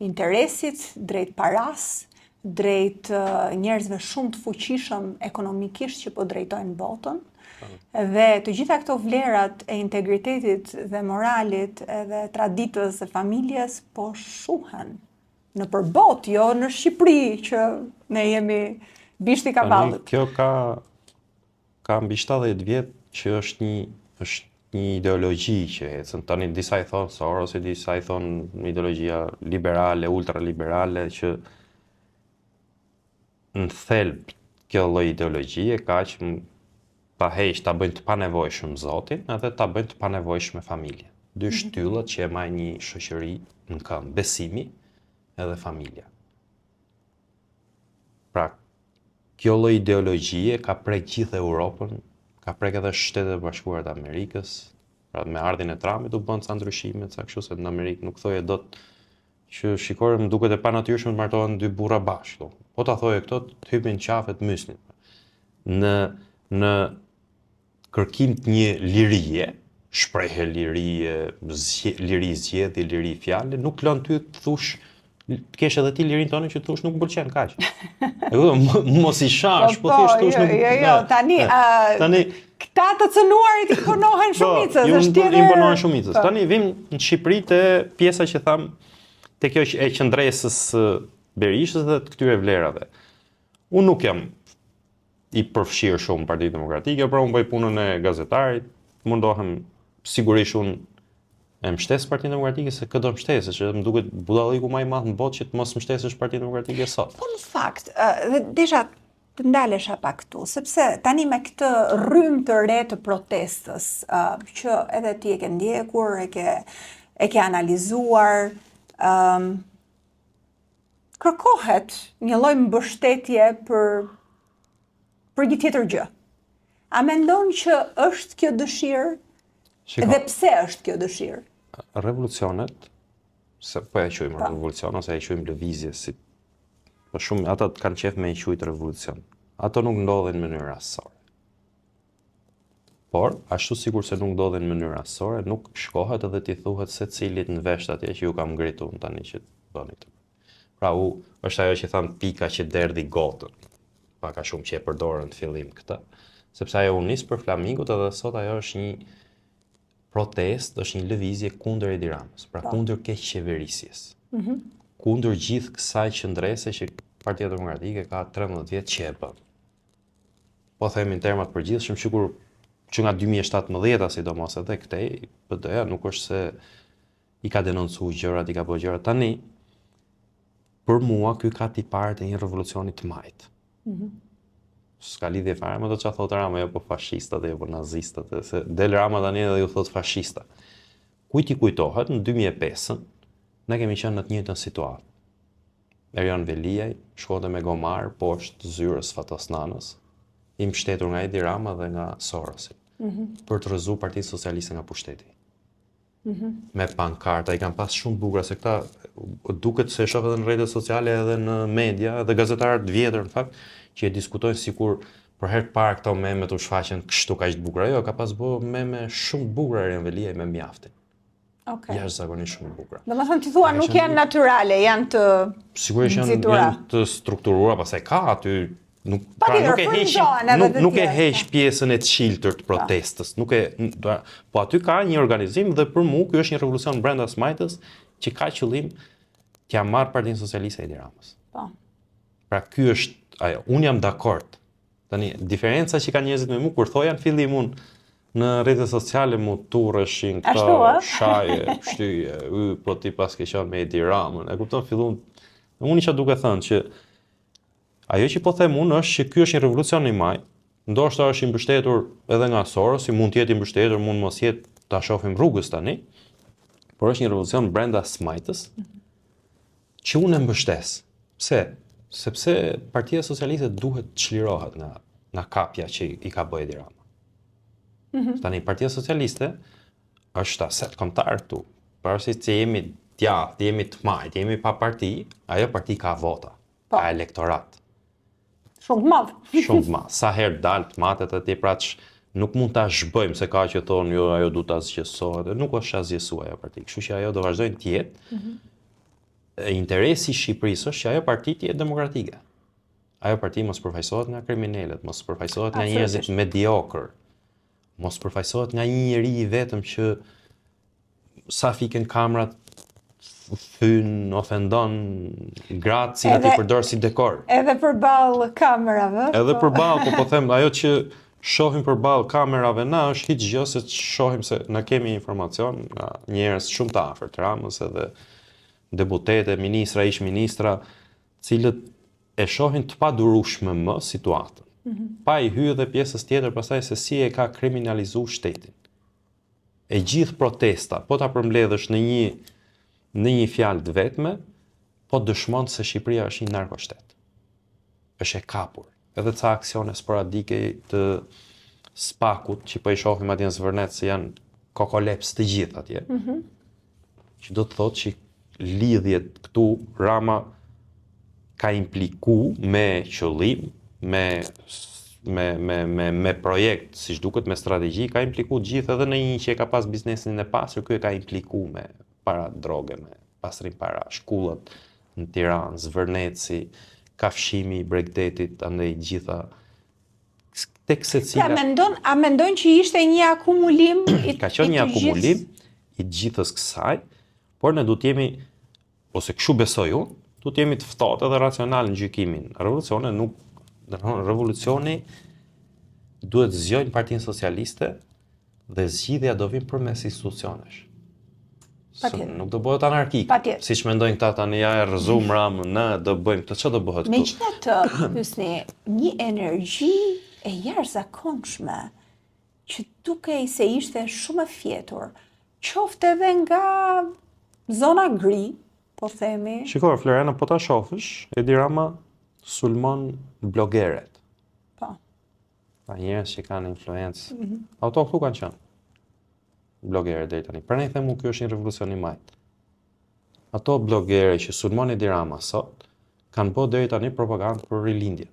interesit, drejt paras, drejt njerëzve shumë të fuqishëm ekonomikisht që po drejtojnë botën. Dhe të gjitha këto vlerat e integritetit dhe moralit edhe traditës dhe familjes po shuhen në përbot, jo në Shqipëri që ne jemi bishti kavallit. Kjo ka mbi 70 vjet që është një ideologji që ecën. Tani disa i thonë Soros, disa i thonë ideologjia liberale, ultraliberale, që në thelb kjo lloj ideologjie ka që ta heq, ta bëjnë të panevojshëm Zotin, edhe ta bëjnë të panevojshme familje. Dy shtyllat që e majnë një shoqëri në këmbë, besimi edhe familja. Pra, kjo lloj ideologjie ka prek gjithë Europën, ka prek edhe Shtetet e Bashkuara të Amerikës, pra me ardhin e Trumpit u bën ca ndryshime, ca kështu se në Amerikë nuk thoje dot që shikoj më duket e panatyrshme të martohen dy burra bashkë. Po ta thoje këto të hypin qafe të myslit. Në kërkim të një lirie, shprehje lirie, liri zgjedhje, liri fjale, nuk lën ty të thush, të kesh edhe ti lirin tonë që thush nuk më pëlqen kaq. E kupton, mos i shash, po thjesht thush nuk. Jo, tani Këta të cënuarit imponohen shumicës, është tjetër... imponohen shumicës. Tani vim në Shqipëri të pjesa që tham të kjo e qëndresës Berishës dhe të këtyre vlerave. Unë nuk jam i përfshirë shumë Partitë Demokratike, pra unë bëj punën e gazetarit, mundohem sigurisht unë e mbështes Partinë Demokratike se këtë do mbështesësh, që më duket budalliku më i madh në botë që të mos mbështesësh Partinë Demokratike sot. Po në fakt, desha të ndalesha pak këtu, sepse tani me këtë rrymë të re të protestës, që edhe ti e ke ndjekur, e ke analizuar, kërkohet një lloj mbështetje për një tjetër gjë. A mendon që është kjo dëshirë? Dhe pse është kjo dëshirë? Revolucionet, se po e quajmë revolucion ose e quajmë lëvizje, si për shumë ata kanë qef me e quajtë revolucion. Ato nuk ndodhin në mënyrë rastësore. Por, ashtu sikur se nuk ndodhin në mënyrë rastësore, nuk shkohet edhe t'i thuhet se cilit në vesht atje që ju kam ngritur tani që bëni këtë. Pra është ajo që thamë pika që derdhi gotën. Paka shumë që e përdorën në fillim këtë. Sepse ajo u nis për Flamingut edhe sot ajo është një protest, është një lëvizje kundër Edi Ramës, pra kundër keqeverisjes. Kundër gjithë kësaj qëndrese që Partia Demokratike ka 13 vjet që e bën. Po themi në termat përgjithshëm, sikur që nga 2017 sidomos edhe këtej, PD-ja nuk është se i ka denoncuar gjërat, i ka bërë gjërat tani. Për mua ky ka tiparet e një revolucioni të majt. S'ka lidhje fare me të çfarë thotë Rama, jo po fashistët, jo po nazistët, se del Rama tani edhe ju thot fashista. Kujt i kujtohet në 2005 ne kemi qenë në të njëjtën situatë. Erion Veliaj shkonte me gomar poshtë zyrës Fatosnanës, i mbështetur nga Edi Rama dhe nga Sorosi, për të rrëzuar Partitë Socialiste nga pushteti. Me pankarta, i kanë pas shumë bukura, se këta duket se shoh edhe në rrjetet sociale edhe në media, edhe gazetarët vjetër në fakt, që e diskutojnë sikur për herë të parë këto meme u shfaqen kështu kaq të bukura. Jo, ka pas bërë meme shumë të bukura Erion Veliaj me mjaftin. Jashtëzakonisht shumë të bukura. Domethënë ti thua nuk janë natyrale, janë të sigurisht janë të strukturuara, pastaj ka aty nuk e heq pjesën e të shiltër të protestës, po aty ka një organizim dhe për mua ky është një revolucion brenda smajtës që ka qëllim t'ia marrë Partinë Socialiste Edi Ramës. Po. Pra ky është ajo, unë jam dakord. Tani diferenca që kanë njerëzit me mua kur thojan fillim unë në rrjetet sociale mu turreshin këta shaje, shtyje, po ti pas ke qenë me Edi Ramën. E kupton fillon unë isha duke thënë që ajo që po them unë është që ky është një revolucion i majt, ndoshta është i mbështetur edhe nga Sorosi, mund të jetë i mbështetur, mund mos jetë, ta shohim rrugës tani, por është një revolucion brenda smajtës që unë e mbështes. Pse? Sepse Partia Socialiste duhet të çlirohet nga kapja që i ka bërë Edi Rama. Tani Partia Socialiste është aset kombëtar këtu. Pavarësisht se jemi djathtë, jemi të majt, jemi pa parti, ajo parti ka vota, ka elektorat. Shumë të madh. Shumë të madh. Sa herë dalë të matet atje, pra nuk mund ta zhbëjmë se ka që thonë jo ajo duhet ta zgjesohet, nuk është azgjesuar ajo parti. Kështu që ajo do vazhdojnë të jetë. Interesi i Shqipërisë është që ajo parti të jetë demokratike. Ajo parti mos përfaqësohet nga kriminalët, mos përfaqësohet nga njerëzit mediokër, mos përfaqësohet nga një njeri i vetëm që sa fiken kamrat thyn, ofendon gratë cilat i përdor si dekor. Edhe përballë kamerave. Edhe përballë, po them ajo që shohim përballë kamerave na është hiç gjë se shohim se na kemi informacion nga njerëz shumë të afërt Ramës edhe deputete, ministra, ish ministra, cilët e shohin të padurueshme më situatën. Pa i hyrë dhe pjesës tjetër pastaj se si e ka kriminalizuar shtetin. E gjithë protesta, po ta përmbledhësh në një fjalë të vetme, po dëshmon se Shqipëria është një narkoshtet. Është e kapur. Edhe ca aksione sporadike të spakut që po i shohim atje në Zvërnet se janë kokoleps të gjithë atje. Që do të thotë që lidhjet këtu Rama ka impliku me qëllim, me projekt, siç duket, me strategji, ka impliku gjithë edhe në një që e ka pas biznesin e pasur, ky e ka impliku me para droge, me pastrim para, shkullat në Tiranë, Zvërnetsi, kafshimi i Bregdetit, andaj gjitha tek secila. A mendon që ishte një akumulim ka qenë një akumulim i gjithës kësaj, por ne duhet jemi, ose kështu besoj unë, duhet jemi të ftohtë dhe racional në gjykimin. Revolucioni duhet zgjojnë Partinë Socialiste dhe zgjidhja do vinë përmes institucionesh. Nuk do bëhet anarkik. Siç mendojnë këta tani ja e rrëzum Ramën, ne do bëjmë këtë, çfarë do bëhet këtu? Megjithatë, Hysni, një energji e jashtëzakonshme që dukej se ishte shumë e fjetur, qofte edhe nga zona gri, po themi. Shikoj, Floriana, po ta shohësh, Edi Rama sulmon blogeret. Po. Pa njerëz që kanë influencë. Ato këtu kanë qenë blogere deri tani. Pra ne themu ky është një revolucion i majtë. Ato blogere që sulmon Edi Rama sot kanë bërë deri tani propagandë për rilindje.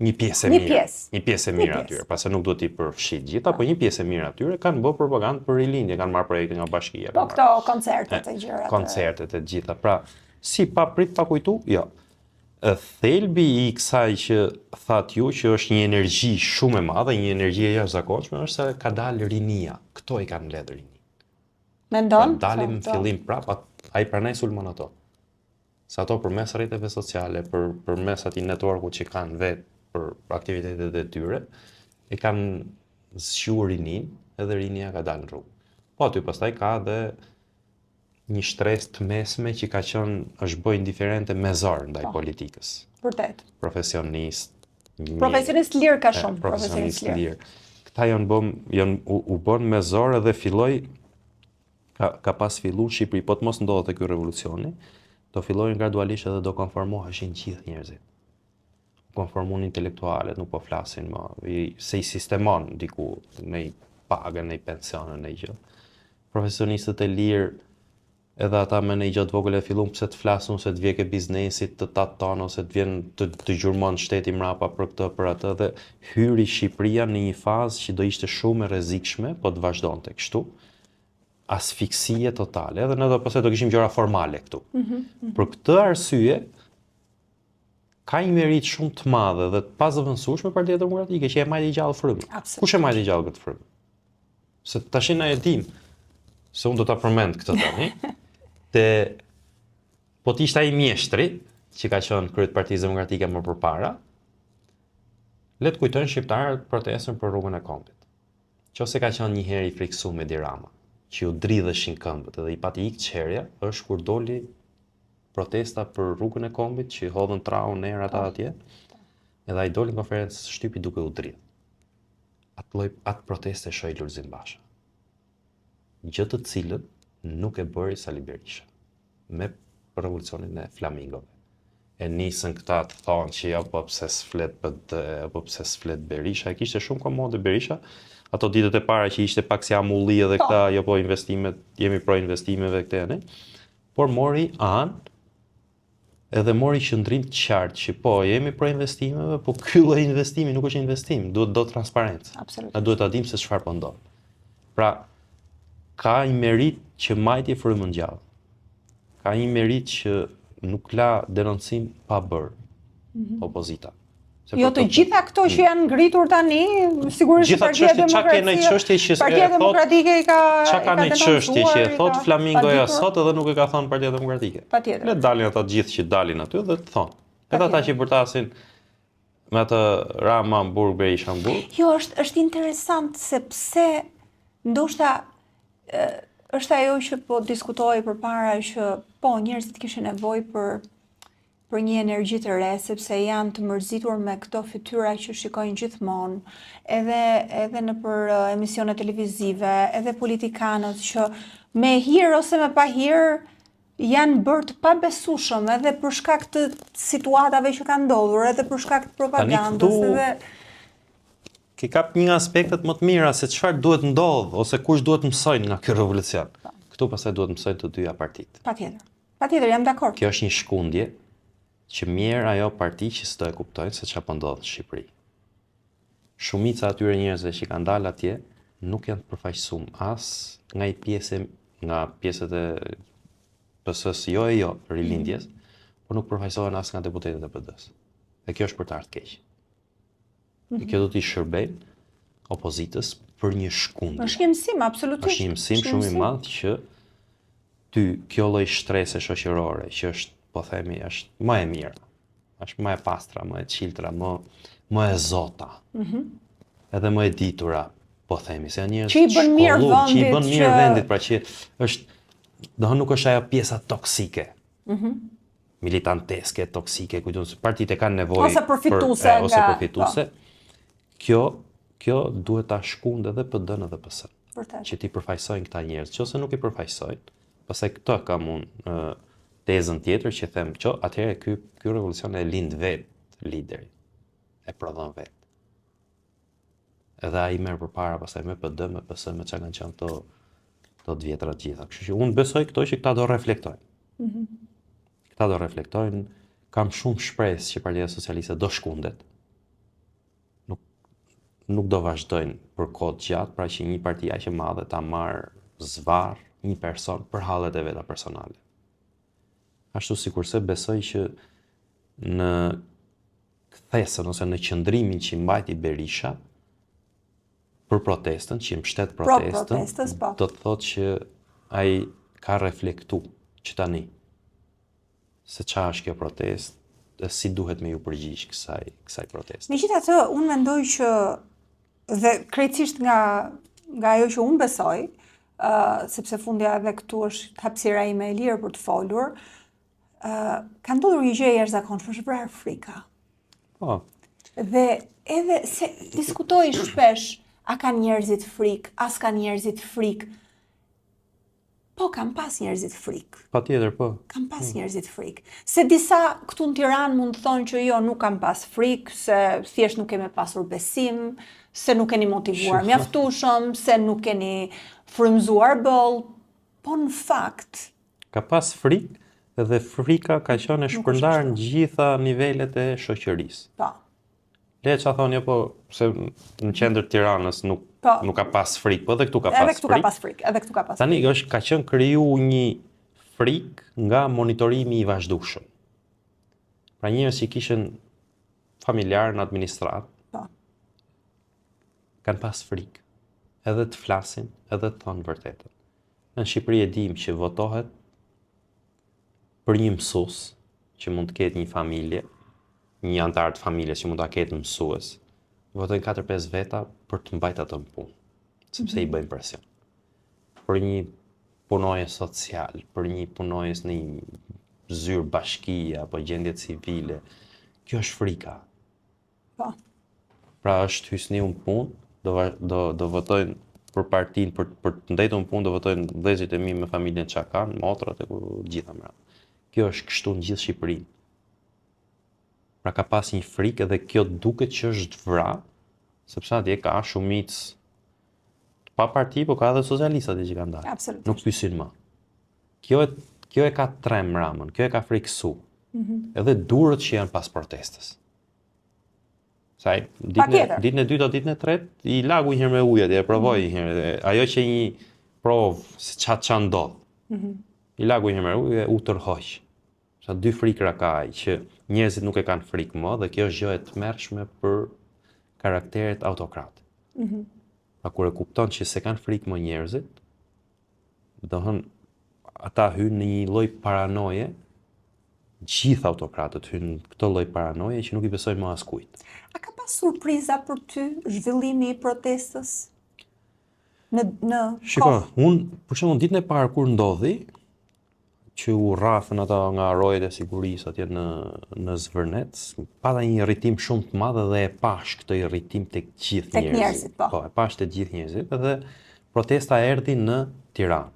Një pjesë e mirë. Një pjesë e mirë atyre, pasi nuk duhet i përfshit gjitha, po një pjesë e mirë atyre kanë bërë propagandë për rilindje, kanë marrë projekte nga bashkia. Po këto koncertet e gjërat. Koncertet e gjitha. Pra, si pa prit pa kujtu, jo. Thelbi i kësaj që thatë ju që është një energji shumë e madhe, një energji e jashtëzakonshme, është se ka dalë rinia. Këto i kanë mbledhur rinin. Mendon? Dalim në fillim prap, ai pranoi sulmon ato. Sa ato përmes rrjeteve sociale, përmes atij networku që kanë vetë për aktivitetet e tyre, e kanë zgjuar rinin, edhe rinia ka dalë në rrugë. Po aty pastaj ka edhe një shtresë të mesme që ka qenë është bërë indiferente mezar ndaj politikës. Vërtet. Profesionist lirë ka shumë. Profesionist lirë. Këta u bën mezar edhe filloi ka pas filluar Shqipëri, po të mos ndodhte ky revolucioni, do fillojnë gradualisht edhe do konformoheshin gjithë njerëzit. Konformuan intelektualet, nuk po flasin më, se i sistemon diku në pagën, në pensionë, në gjë. Profesionistët e lirë, edhe ata me në gjë të vogël e fillun pse të flasun, se të vjek e biznesit, të taton, ose të vjen të gjurmon shteti mrapa për këtë, për atë, dhe hyri Shqipëria në një fazë që do ishte shumë e rrezikshme, po të vazhdonte kështu, asfiksie totale, edhe ne do kishim gjëra formale këtu. Për këtë arsye, ka një merit shumë të madhe dhe të pazëvendësueshme Partia Demokratike që e majti gjallë frymën. Kush e majti gjallë këtë frymë? Se tash na e dim, se unë do ta përmend këtë tani, po të ishte ai mjeshtri që ka qenë krye të Partisë Demokratike më përpara, le të kujtojnë shqiptarët protestën për rrugën e Kombit. Qose ka qenë një herë i friksuar me Edi Rama, që u dridheshin këmbët edhe i pati ikë qerja, është kur doli protesta për rrugën e Kombit, që hodhën trau në erë ata atje, edhe ai doli në konferencë shtypi duke u dridhur. Atë proteste shoi Lulzim Basha. Gjë të cilën nuk e bëri Sali Berisha me revolucionin e flamingove. E nisën këta të thonë që jo, po pse s'flet PD, po pse s'flet Berisha, e kishte shumë komode Berisha. Ato ditët e para që ishte pak si amulli edhe këta, jo po investimet, jemi pro investimeve këte, ne? Por mori anë edhe mori qëndrim të qartë që po, jemi pro investimeve, po ky lloj investimi nuk është investim, duhet do transparencë. Absolutisht. Ne duhet ta dimë se çfarë po ndodh. Pra, ka një merit që majti frymën gjallë. Ka një merit që nuk la denoncim pa bërë opozita. Jo të gjitha këto që janë ngritur tani, sigurisht Partia Demokratike i ka çka ka në çështje që e thot Flamingoja sot edhe nuk e ka thënë Partia Demokratike. Patjetër. Le dalin ata gjithë që dalin aty dhe të thonë. Edhe ata që përtasin me atë Rama Hamburg, Berisha Hamburg. Jo, është interesant sepse ndoshta është ajo që po diskutoj përpara që po njerëzit kishin nevojë për një energji të re, sepse janë të mërzitur me këto fytyra që shikojnë gjithmonë, edhe në për emisione televizive, edhe politikanët që me hir ose me pa hir janë bërë të pabesueshëm edhe për shkak të situatave që kanë ndodhur, edhe për shkak të propagandës, edhe ke kap një nga aspektet më të mira se çfarë duhet ndodh ose kush duhet mësojnë nga ky revolucion. Këtu pastaj duhet mësojnë të dyja partitë. Patjetër, jam dakord. Kjo është një shkundje që mirë ajo parti që s'do e kuptojnë se çfarë po ndodh në Shqipëri. Shumica atyre njerëzve që kanë dalë atje nuk janë të përfaqësuar as nga pjesët e PS-s jo rilindjes, por nuk përfaqësohen as nga deputetët e PD-s. Dhe kjo është për të ardhur keq. Kjo do t'i shërbejnë opozitës për një shkundje. Është një mësim, absolutisht. Është një mësim shumë i madh që kjo lloj shtrese shoqërore, që është, po themi, është më e mira, është më e pastra, më e qiltra, më e zota, edhe më e ditura, po themi, se njerëz që i bën mirë vendit, pra që është, nuk është ajo pjesa toksike, militanteske, toksike, kujtun se partitë kanë nevojë ose përfituese. Kjo duhet ta shkundë edhe PD-n edhe PS-n. Vërtet. Që ti përfaqësojnë këta njerëz, nëse nuk i përfaqësojnë, pastaj këtë kam unë tezën tjetër që them që atëherë ky revolucion e lind vet lideri, e prodhon vet. Edhe ai merr përpara pastaj me PD, me PS, me çka kanë qenë to të vjetra të gjitha. Kështu që unë besoj këto që këta do reflektojnë. Këta do reflektojnë, kam shumë shpresë që Partia Socialiste do shkundet. Nuk do vazhdojnë për kohë të gjatë, pra që një parti aq e madhe ta marr zvarr një person për hallet e veta personale. Ashtu sikurse besoj që në kthesën ose në qëndrimin që mbajti Berisha për protestën, që i mbështet protestën, do të thotë që ai ka reflektu që tani se çfarë është kjo protestë dhe si duhet me ju përgjigj kësaj proteste. Megjithatë, unë mendoj që dhe krejtësisht nga ajo që unë besoj, sepse fundja edhe këtu është hapësira ime e lirë për të folur, ka ndodhur një gjë e jashtëzakonshme, është vrarë frika. Po. Dhe edhe se diskutoj shpesh, a kanë njerëzit frikë, as kanë njerëzit frikë. Po, kam pas njerëzit frikë. Patjetër, po. Kam pas njerëzit frikë. Se disa këtu në Tiranë mund të thonë që jo, nuk kam pas frikë, se thjesht nuk kemi pasur besim, se nuk keni motivuar mjaftueshëm, se nuk keni frymzuar boll, po në fakt ka pas frikë dhe frika ka qenë e shpërndarë në gjitha nivelet e shoqërisë. Po. Le çfarë thonë, po se në qendër të Tiranës nuk ka pas frikë, po edhe këtu ka pas frikë. Edhe këtu ka pas frikë. Tani ka qenë kriju një frikë nga monitorimi i vazhdueshëm. Pra njerëz që kishin familjar në administratë, kanë pas frikë, edhe të flasin, edhe të thonë vërtetën. Në Shqipëri e dim që votohet për një mësues që mund të ketë një familje, një antar të familjes që mund ta ketë mësues, votojnë 4-5 veta për të mbajtur atë në punë, sepse i bëjnë presion. Për një punonjës social, për një punonjës në një zyrë bashkie apo gjendje civile, kjo është frika. Po. Pra është hysni në punë, do votojnë për partinë, për të ndajtur në punë, do votojnë vëllezërit e mi me familjen çka kanë, motrat e gjitha më radh. Kjo është kështu në gjithë Shqipërinë. Pra ka pas një frikë dhe kjo duket që është vrarë, sepse atje ka shumicë pa parti, po ka edhe socialistat që kanë dalë. Absolutisht. Nuk pyesin më. Kjo e ka trem Ramën, kjo e ka frikësu. Edhe durët që janë pas protestës. Saj, ditën e dytë o ditën e tretë, i lagu një herë me ujë atje, e provoj një herë. Ajo që një provë se ç'a ndodh. I lagu një herë me ujë e u tërhoq. Sa dy frikra ka ai që njerëzit nuk e kanë frikë më dhe kjo është gjë e tmerrshme për karakteret autokrat. Pra kur e kupton që se kanë frikë më njerëzit, dohën ata hynë në një lloj paranoje, gjithë autokratët hynë në këtë lloj paranoje që nuk i besojnë më askujt. A ka pas surpriza për ty zhvillimi i protestës? Shiko, unë për shembull ditën e parë kur ndodhi, që u rrafën ata nga rojet e sigurisë atje në Zvërnec, pata një rritim shumë të madh dhe e pash këtë rritim tek gjithë njerëzit. Po, e pash tek gjithë njerëzit dhe protesta erdhi në Tiranë.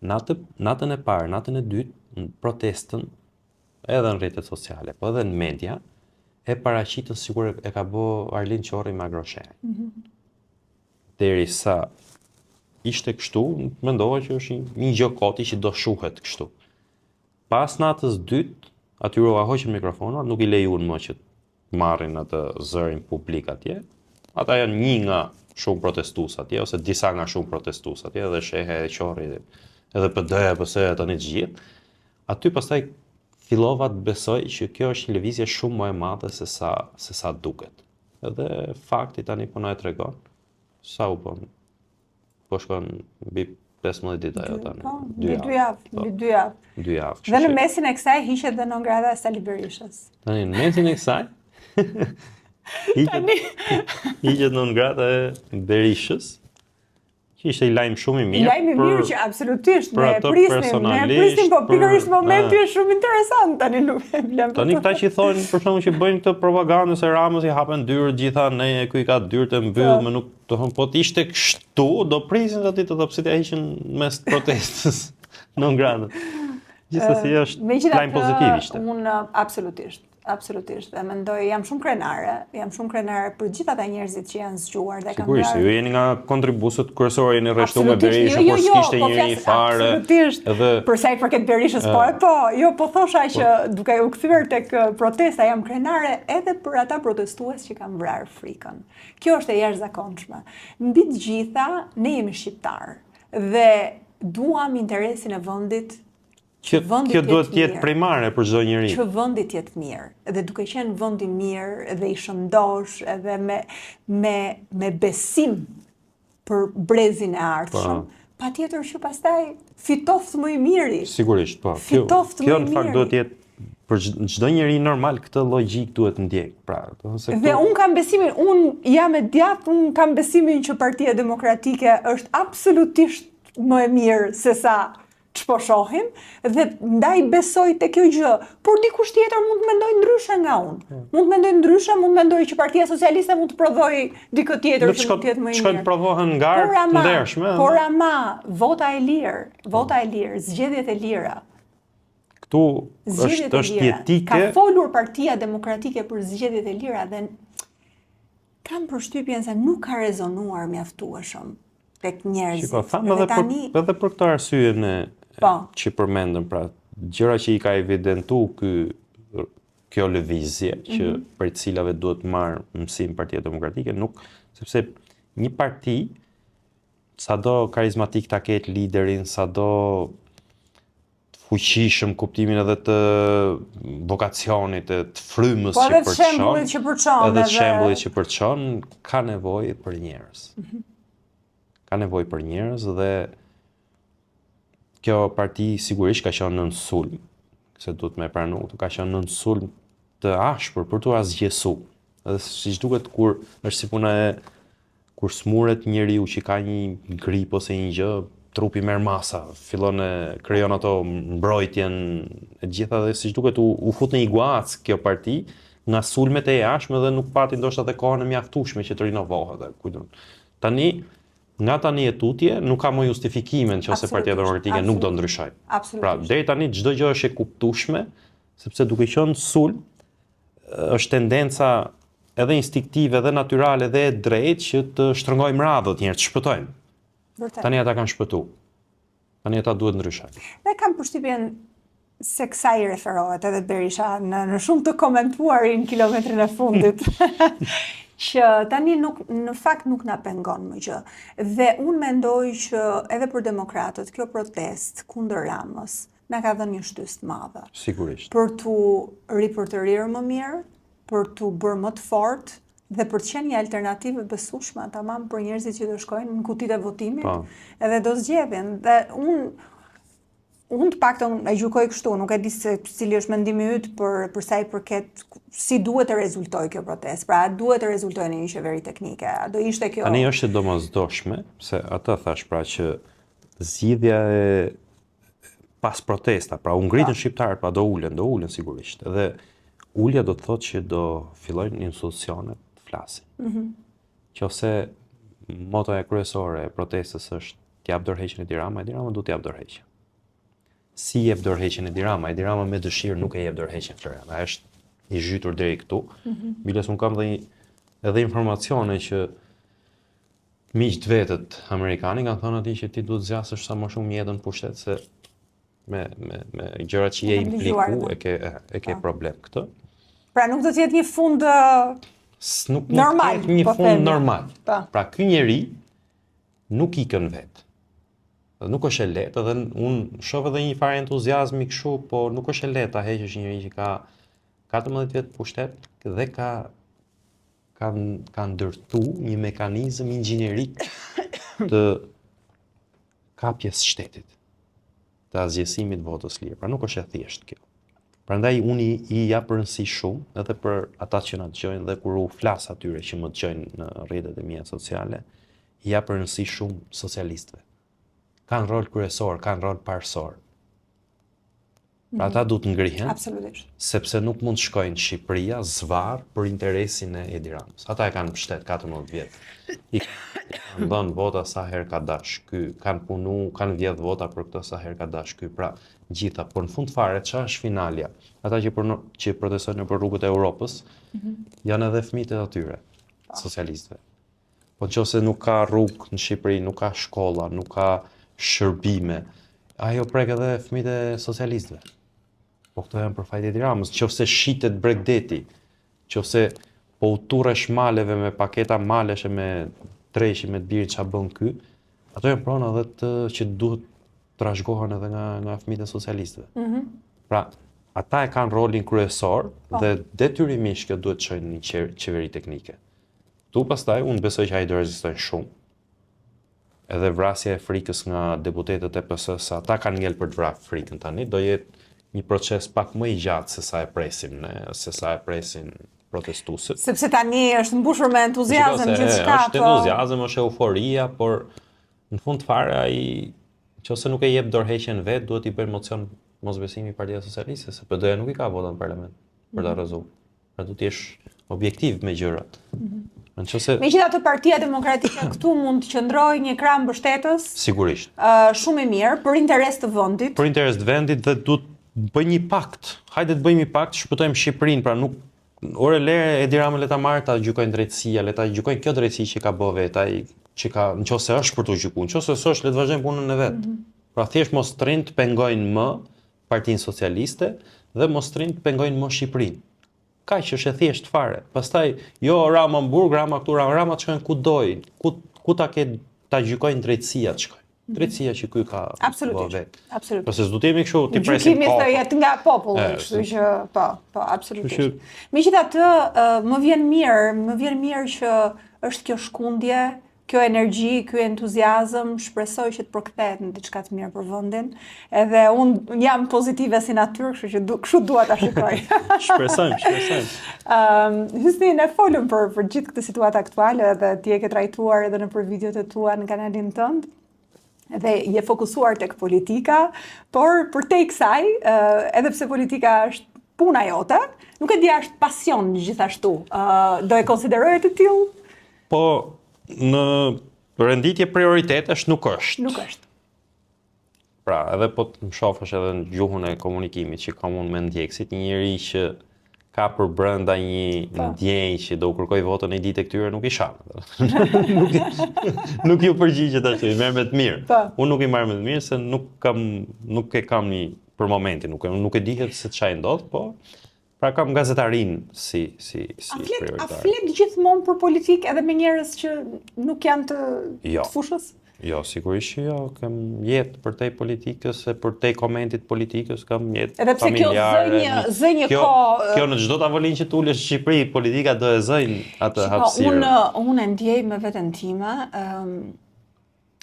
Natën e parë, natën e dytë, protestën edhe në rrjetet sociale, po edhe në media, e paraqitën sikur e ka bë Arlind Qorri me Agroshen. Derisa ishte kështu, mendova që është një gjë koti që do shuhet kështu. Pas natës dytë, atyre u hoqën mikrofonat, nuk i lejuan më që të marrin atë zërin publik atje. Ata janë një nga shumë protestues atje, ose disa nga shumë protestues atje, edhe shehe e Qorri, edhe PD-ja, PS-ja, tani të gjithë. Aty pastaj fillova të besoj që kjo është një lëvizje shumë më e madhe se sa duket. Edhe fakti tani po na e tregon sa u bën. Po shkon mbi 15 ditë ajo tani. 2 javë. 2 javë. 2 javë. Dhe në mesin e kësaj hiqet dhe non grata e Sali Berishës. Tani në mesin e kësaj hiqet non grata e Berishës. Që ishte i lajm shumë i mirë. Lajm i mirë që absolutisht ne prisnim, po pikërisht momenti është shumë interesant tani nuk e blam. Tani këta që thonë për shkakun që bëjnë këtë propagandë se Ramës i hapen dyrë gjitha ne ku i ka dyrët e mbyll, më nuk do të thonë po të ishte kështu, do prisin aty të pse ja hiqin mes protestës non grata. Gjithsesi është lajm pozitiv ishte. Unë absolutisht. Dhe mendoj jam shumë krenare për gjithë ata njerëzit që janë zgjuar dhe kanë. Sigurisht, ju jeni nga kontribusët kryesorë, jeni rreshtuar me Berishën, por s'kishte njëri fare. Edhe për sa i përket Berishës, po thosha që duke u kthyer tek protesta jam krenare edhe për ata protestues që kanë vrarë frikën. Kjo është e jashtëzakonshme. Mbi të gjitha ne jemi shqiptar dhe duam interesin e vendit. Kjo duhet të jetë primare për çdo njeri. Që vendi të jetë mirë, dhe duke qenë vend i mirë dhe i shëndosh edhe me besim për brezin e ardhshëm, patjetër që pastaj fitoft më i miri. Sigurisht, po. Kjo në fakt duhet të jetë për çdo njeri normal, këtë logjik duhet ndjek. Pra, dhe unë kam besimin, unë jam e djathtë, unë kam besimin që Partia Demokratike është absolutisht më e mirë se sa që po shohim, dhe ndaj besoj të kjo gjë, por dikush tjetër mund të mendoj ndryshe nga unë. Mund të mendoj ndryshe, mund të mendoj që Partia Socialiste mund të prodhoj dikë tjetër që mund të jetë më i mirë. Shkojnë provohen ngarë të ndershme. Por ama, vota e lirë, zgjedhjet e lira. Këtu është jetike. Ka folur Partia Demokratike për zgjedhjet e lira dhe kam përshtypjen se nuk ka rezonuar mjaftueshëm tek njerëzit. Shiko, thamë edhe për këtë arsyen që përmendëm, pra, gjëra që i ka evidentu kjo lëvizje, që për cilave duhet marrë mësim Partia Demokratike, nuk, sepse një parti, sado karizmatik ta ketë liderin, sado fuqishëm kuptimin edhe të vokacionit, të frymës që përçon, edhe të shembullit që përçon, ka nevojë për njerëz. Ka nevojë për njerëz dhe kjo parti sigurisht ka qenë nën sulm, se duhet me pranu, ka qenë nën sulm të ashpër për t'u asgjësu. Edhe siç duket kur është si puna e kur smuret njeriu që ka një grip ose një gjë, trupi merr masa, fillon e krijon ato mbrojtjen e gjitha dhe siç duket u fut në një guac kjo parti nga sulmet e jashtme dhe nuk pati ndoshta edhe kohën e mjaftueshme që të rinovohet. Nga tani e tutje, nuk ka më justifikimin që ose Partia Demokratike nuk do ndryshoj. Pra, deri tani çdo gjë është e kuptueshme, sepse duke qenë sulm, është tendenca edhe instinktive, edhe natyrale, edhe e drejtë që të shtrëngojmë radhët njerëz, të shpëtojmë. Tani ata kanë shpëtuar. Tani ata duhet ndryshojnë. Dhe kam përshtypjen se kësaj i referohet edhe Berisha në shumë të komentuarin kilometrin e fundit. Që tani në fakt nuk na pengon më gjë. Dhe unë mendoj që edhe për demokratët kjo protest kundër Ramës na ka dhënë një shtys të madhe. Sigurisht. Për t'u ripërtërirë më mirë, për t'u bërë më të fortë dhe për të qenë një alternativë besueshme tamam për njerëzit që do shkojnë në kutitë e votimit edhe do zgjedhin. Dhe unë të paktën e gjykoj kështu, nuk e di se cili është mendimi yt për sa i përket si duhet të rezultojë kjo protestë. Pra, duhet të rezultojë në një qeveri teknike. A do ishte kjo? Tani është e domosdoshme, se ata thash pra që zgjidhja e pas protesta, pra u ngritën shqiptarët, pa do ulen sigurisht. Dhe ulja do të thotë që do fillojnë institucionet të flasin. Qose motoja kryesore e protestës është t'jap dorëheqjen e Edi Rama, Edi Rama duhet t'jap dorëheqjen. Si jep dorëheqjen Edi Rama me dëshirë nuk e jep dorëheqjen Floriana. Ai është i zhytur deri këtu. Biles unë kam edhe informacione që miqtë vetët amerikanë kanë thënë atij që ti duhet zgjasësh sa më shumë jetën pushtet se me gjërat që je impliku e ke problem këtë. Pra nuk do të jetë një fund normal. Një fund normal. Pra ky njeri nuk ikën vetë. Nuk është e lehtë, edhe unë shoh edhe një farë entuziazmi kështu, por nuk është e lehtë ta heqësh një njeri që ka 14 vjet pushtet dhe ka kanë ndërtu një mekanizëm inxhinierik të kapjes shtetit, të azgjesimit votës lirë. Pra nuk është e thjeshtë kjo. Prandaj unë i jap rëndësi shumë edhe për ata që na dëgjojnë dhe kur u flas atyre që më dëgjojnë në rrjetet e mia sociale, i jap rëndësi shumë socialistëve. Kanë rol kryesor, kanë rol parësor. Pra ata duhet ngrihen, Absolutisht. sepse nuk mund të shkojnë në Shqipëria zvar për interesin e Edi Ramës. Ata e kanë mbështet 14 vjet. I kanë dhënë vota sa herë ka dash ky, kanë punu, kanë vjedh vota për këtë sa herë ka dash ky. Pra gjitha, por në fund fare çfarë është finalja? Ata që protestojnë nëpër rrugët e Europës, janë edhe fëmijët e atyre, socialistëve. Po nëse nuk ka rrugë në Shqipëri, nuk ka shkolla, nuk ka shërbime, ajo prek edhe fëmijët e socialistëve. Po këto janë për fajt e Edi Ramës. Nëse shitet Bregdeti, nëse po u turresh maleve me paketa malesh me treshi me të birin ç'a bën ky, ato janë prona edhe që duhet trashëgohen edhe nga fëmijët e socialistëve. Pra, ata e kanë rolin kryesor dhe detyrimisht kjo duhet të çojnë në qeveri teknike. Tu pastaj unë besoj që ai do rezistojnë shumë. Edhe vrasja e frikës nga deputetët e PS-s, ata kanë ngel për të vrarë frikën tani, do jetë një proces pak më i gjatë se sa e presim ne, se sa e presin protestuesit. Sepse tani është mbushur me entuziazëm gjithçka. Është entuziazëm, është euforia, por në fund fare ai nëse nuk e jep dorëheqjen vet, duhet i bëjë mocion mosbesimi i Partia Socialiste, sepse PD nuk i ka vota në parlament për ta rrezuar. Pra duhet të jesh objektiv me gjërat. Megjithatë Partia Demokratike këtu mund të qëndrojë një krah mbështetës. Sigurisht. Shumë i mirë për interes të vendit. Për interes të vendit dhe duhet bëjmë një pakt. Hajde të bëjmë një pakt, shpëtojmë Shqipërinë, pra nuk ore lere Edi Rama le ta marrë ta gjykojnë drejtësia, le ta gjykojnë kjo drejtësi që ka bë vet, ai që ka nëse është për të gjykuar, nëse s'është le të vazhdojmë punën e vet. Pra thjesht mos trin të pengojnë më Partinë Socialiste dhe mos trin të pengojnë më Shqipërinë. Kaq është e thjeshtë fare. Pastaj jo Rama Hamburg, Rama këtu, Rama të shkojnë ku dojnë, ku ta gjykojnë drejtësia të shkojnë. Drejtësia që ky ka absolutisht. Absolutisht. Pse s'do të jemi kështu ti presim. Gjykimi të jetë nga populli, kështu që po, absolutisht. Megjithatë, më vjen mirë që është kjo shkundje, kjo energji, ky entuziazëm, shpresoj që të përkthehet në diçka të mirë për vendin. Edhe unë jam pozitive si natyrë, kështu që kështu dua ta shikoj. Shpresojmë. Hysni, ne folëm për gjithë këtë situatë aktuale dhe ti e ke trajtuar edhe nëpër videot e tua në kanalin tënd. Dhe je fokusuar tek politika, por përtej kësaj, edhe pse politika është puna jote, nuk e di a është pasion gjithashtu. Do e konsideroje të tillë? Po, në renditje prioritetesh nuk është. Nuk është. Pra, edhe po të më shofësh edhe në gjuhën e komunikimit që kam unë me ndjekësit, një njeri që ka për brenda një ndjenjë që do u kërkoj votën e ditë e këtyre, nuk i shan. Nuk ju përgjigjet ashtu, i merr me të mirë. Unë nuk i marr me të mirë se nuk e kam një për momentin, nuk e dihet se çfarë ndodh, po pra kam gazetarin si prioritar. A flet gjithmonë për politikë edhe me njerëz që nuk janë të fushës? Jo, sigurisht që jo, kam jetë përtej politikës e përtej komentit politikës, kam jetë familjare. Edhe pse kjo zë një kohë... Kjo në çdo tavolin që tulesh në Shqipëri, politika do e zëjnë atë hapësirën. Unë e ndjej me veten time,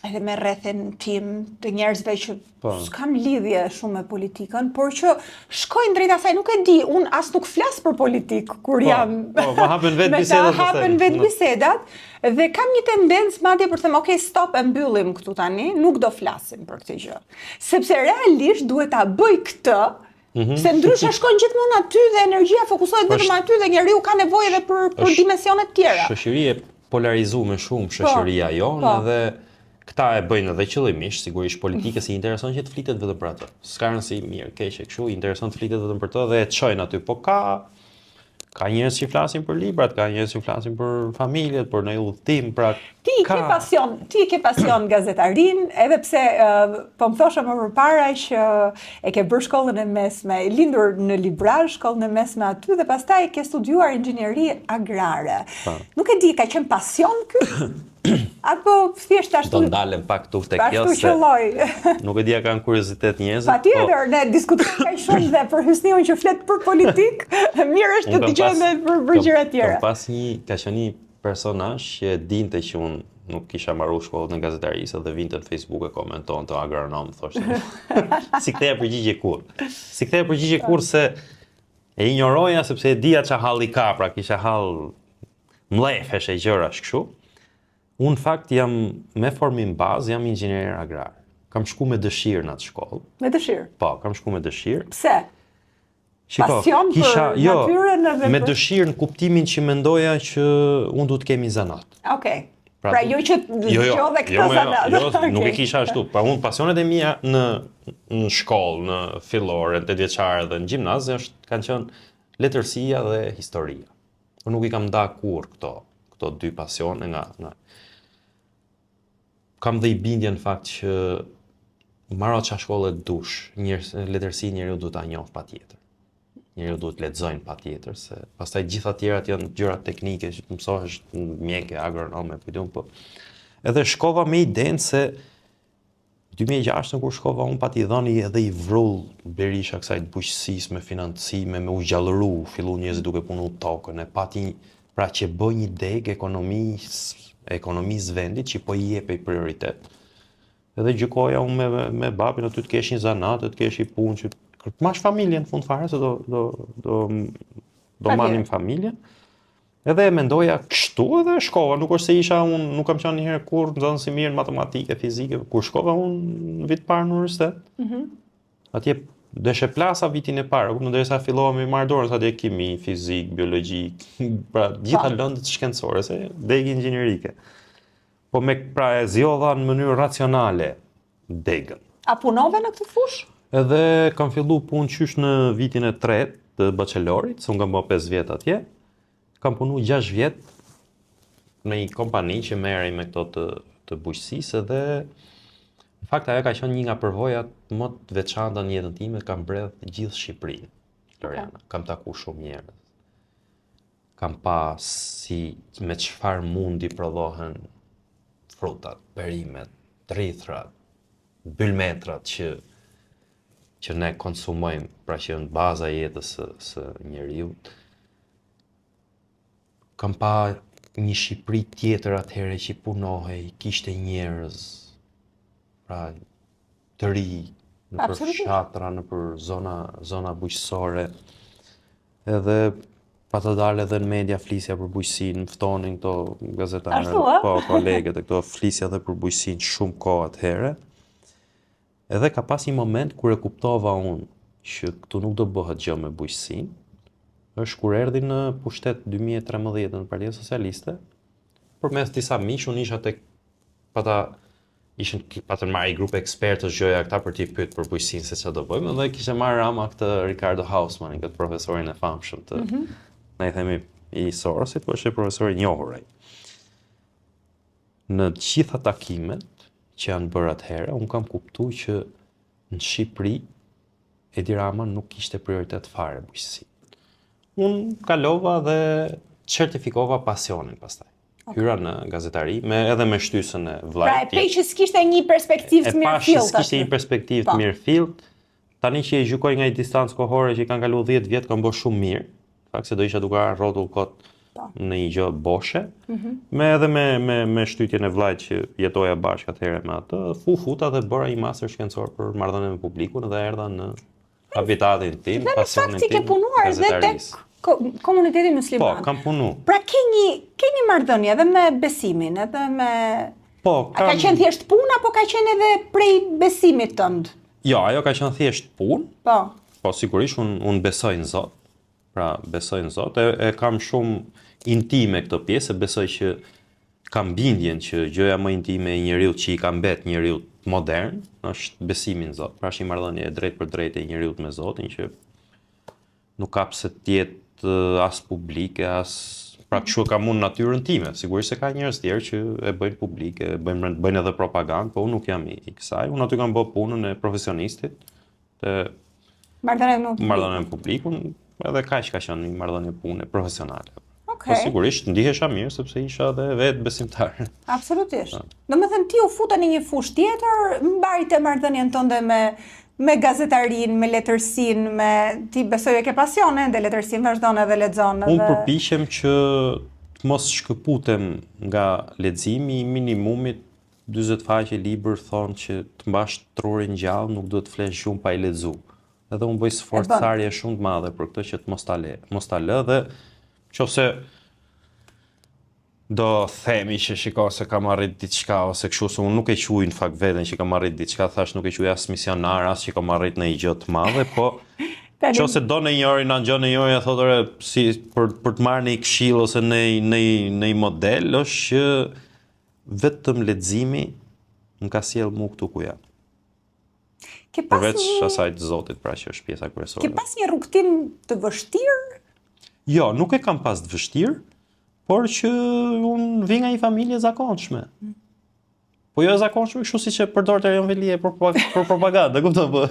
edhe me rrethin tim të njerëzve që s'kam lidhje shumë me politikën, por që shkojnë drejt asaj, nuk e di, unë as nuk flas për politikë kur jam më hapen vetë bisedat. Hapen vetë bisedat dhe kam një tendencë madje për të them, okay, stop e mbyllim këtu tani, nuk do flasim për këtë gjë. Sepse realisht duhet ta bëj këtë, se ndryshe shkojnë gjithmonë aty dhe energjia fokusohet vetëm aty dhe njeriu ka nevojë edhe për dimensione të tjera. Shoqëri e polarizuar shumë shoqëria jonë dhe këta e bëjnë edhe qëllimisht, sigurisht politikës i intereson që të flitet vetëm për atë. S'ka rëndësi mirë, keq e kështu, i intereson të flitet vetëm për të dhe e çojnë aty, po ka njerëz që flasin për librat, ka njerëz që flasin për familjet, për në udhëtim, pra ti ke pasion gazetarin, edhe pse po më thoshe më përpara që e ke bërë shkollën e mesme, e lindur në Librazh, shkollën e mesme aty dhe pastaj ke studiuar inxhinieri agrare. Nuk e di, ka qenë pasion ky? Apo thjesht ashtu? Do ndalem pak këtu tek kjo Ashtu qëlloj. Nuk e di a kanë kuriozitet njerëzit. Patjetër, ne diskutojmë kaq shumë dhe për Hysniun që flet për politik, mirë është të dëgjojmë për gjëra të tjera. Ka qenë një personazh që dinte që unë nuk kisha marrë shkollën e gazetarisë dhe vinte në Facebook e komenton të agronom, thoshte. Si ktheja përgjigje kur se e injoroja sepse e dija ç'a halli ka, pra kisha hall mllefesh e gjërash kështu. Unë në fakt jam me formim bazë, jam inxhinier agrar. Kam shku me dëshirë në atë shkollë. Me dëshirë? Po, kam shku me dëshirë. Pse? Pasion për natyrën edhe me dëshirë në kuptimin që mendoja që unë duhet të kemi zanat. Okej. Pra jo që dëgjove këtë zanat. Jo, nuk e kisha ashtu. Pra unë pasionet e mia në shkollë, në fillore, në 8 vjeçare dhe në gjimnaz kanë qenë letërsia dhe historia. Unë nuk i kam nda kur këto dy pasione nga kam dhe i bindje në fakt që marrë qa shkollë dush, letërsi njeriu duhet ta njoh patjetër. Njeriu duhet lexojnë patjetër se pastaj gjitha tjerat janë gjëra teknike që të mësohesh mjeke, agronome, po. Edhe shkova me idenë se 2006 kur shkova unë pati dhënë edhe i vrull Berisha kësaj të bujqësisë me financime, me u gjallëru, fillu njerëzit duke punu tokën, e pati pra që bëj një deg ekonomisë vendit që po i jepej prioritet. Edhe gjykoja unë me babin, aty të kesh një zanat, të kesh i punë që mash familjen në fund fare se do manim familjen. Edhe e mendoja kështu edhe shkova, nuk është se isha unë, nuk kam qenë njëherë kur nxënës i mirë matematike, fizike, kur shkova unë në vit parë në universitet. Atje deshe plasa vitin e parë, ndërsa fillova me marrë dorën atje kimi, fizik, biologji, pra gjitha lëndët shkencore, se degi inxhinierike. Po pra e zjodha në mënyrë racionale degën. A punove në këtë fushë? Edhe kam fillu punë qysh në vitin e 3 të bachelorit, se unë kam bërë 5 vjet atje. Kam punu 6 vjet në një kompani që merrej me këto të bujqësisë dhe në fakt ajo ka qenë një nga përvojat më të veçanta në jetën time, kam mbredh gjithë Shqipërinë. Floriana, kam taku shumë njerëz. Kam pas si me çfarë mundi prodhohen frutat, perimet, rithrat, bylmetrat që ne konsumojmë, pra që janë baza e jetës së njeriu. Kam pa një Shqipëri tjetër atëherë që punohej, kishte njerëz, pra të ri, nëpër fshatra, nëpër zona bujqësore. Edhe pa të dalë edhe në media flisja për bujqësinë, ftonin këto gazetarë, po kolegët e këto flisja edhe për bujqësinë shumë kohë atëherë. Edhe ka pas një moment kur e kuptova unë që këtu nuk do bëhet gjë me bujqësinë, është kur erdhi në pushtet 2013 në Partinë Socialiste, përmes disa miq unë isha tek patën marrë i grupe ekspertësh gjoja këta për t'i pyet për bujqësinë se çfarë do bëjmë, dhe kishe marrë rama këtë Ricardo Hausmann, këtë profesorin e famshëm të ne i themi i Sorosit, po është profesor i njohur ai. Në të gjitha takimet që janë bërë atëherë, unë kam kuptuar që në Shqipëri Edi Rama nuk kishte prioritet fare bujqësi. Unë kalova dhe certifikova pasionin pastaj. Hyra në gazetari, edhe me shtysën e vllajt. Pra e pej që s'kishte një perspektivë të mirë fillt. S'kishte një perspektivë të mirë fillt. Tani që e gjykoj nga një distancë kohore që i kanë kaluar 10 vjet, kanë bërë shumë mirë. Fakt se do isha duke rrotull kot në një gjë boshe. Edhe me shtytjen e vllajt që jetoja bashkë atëherë me atë, futa dhe bëra një master shkencor për marrëdhënie me publikun dhe erdha në habitatin tim, pasionin tim. Dhe në fakt ke punuar edhe tek komuniteti musliman. Po, kam punu. Pra ke një marrëdhënie edhe me besimin, edhe me... Po, A ka qenë thjesht punë apo ka qenë edhe prej besimit tënd? Jo, ajo ka qenë thjesht punë. Po. Po, sigurisht unë besoj në Zot. Pra, besoj në Zot. E kam shumë intime këtë pjesë, besoj që kam bindjen që gjëja më intime e njeriut që i ka mbet njeriut modern, është besimi në Zot. Pra, është një marrëdhënie e drejtë për drejtë e njeriut me Zotin që nuk ka pse të jetë as publike, pra kështu kam unë natyrën time. Sigurisht se ka njerëz tjerë që e bëjnë publike, bëjnë edhe propagandë, po unë nuk jam i kësaj. Unë aty kam bërë punën e profesionistit, të marrëdhënie me publikun, edhe kaq ka qenë një marrëdhënie pune profesionale. Okay. Po sigurisht ndihesha mirë sepse isha edhe vetë besimtar. Absolutisht. Domethënë ti u futa në një fushë tjetër, mbajte marrëdhënien tënde me gazetarin, me letërsinë, ti besoj e ke pasion ende letërsinë, vazhdon edhe lexon edhe. Unë përpiqem që të mos shkëputem nga leximi i minimumit 40 faqe libër thonë që të mbash trurin gjallë nuk do të flesh shumë pa i lexu. Edhe unë bëj sforcarje shumë të madhe për këtë që të mos ta lë dhe nëse do themi që shiko se kam arrit diçka ose kështu se unë nuk e quaj në fakt veten që kam arrit diçka, thash nuk e quaj as misionar, as që kam arrit në një gjë të madhe, po nëse do në njëri na ngjon në njëri thotë si për të marrë një këshill ose në model është që vetëm leximi më ka sjell mua këtu ku jam. Përveç asaj të Zotit, pra që është pjesa kryesore. Ke pas një rrugtim të vështirë? Jo, nuk e kam pas të vështirë, por që unë vi nga një familje zakonshme. Po jo e zakonshme, kështu si që përdor të Velia për propagandë, kupton po.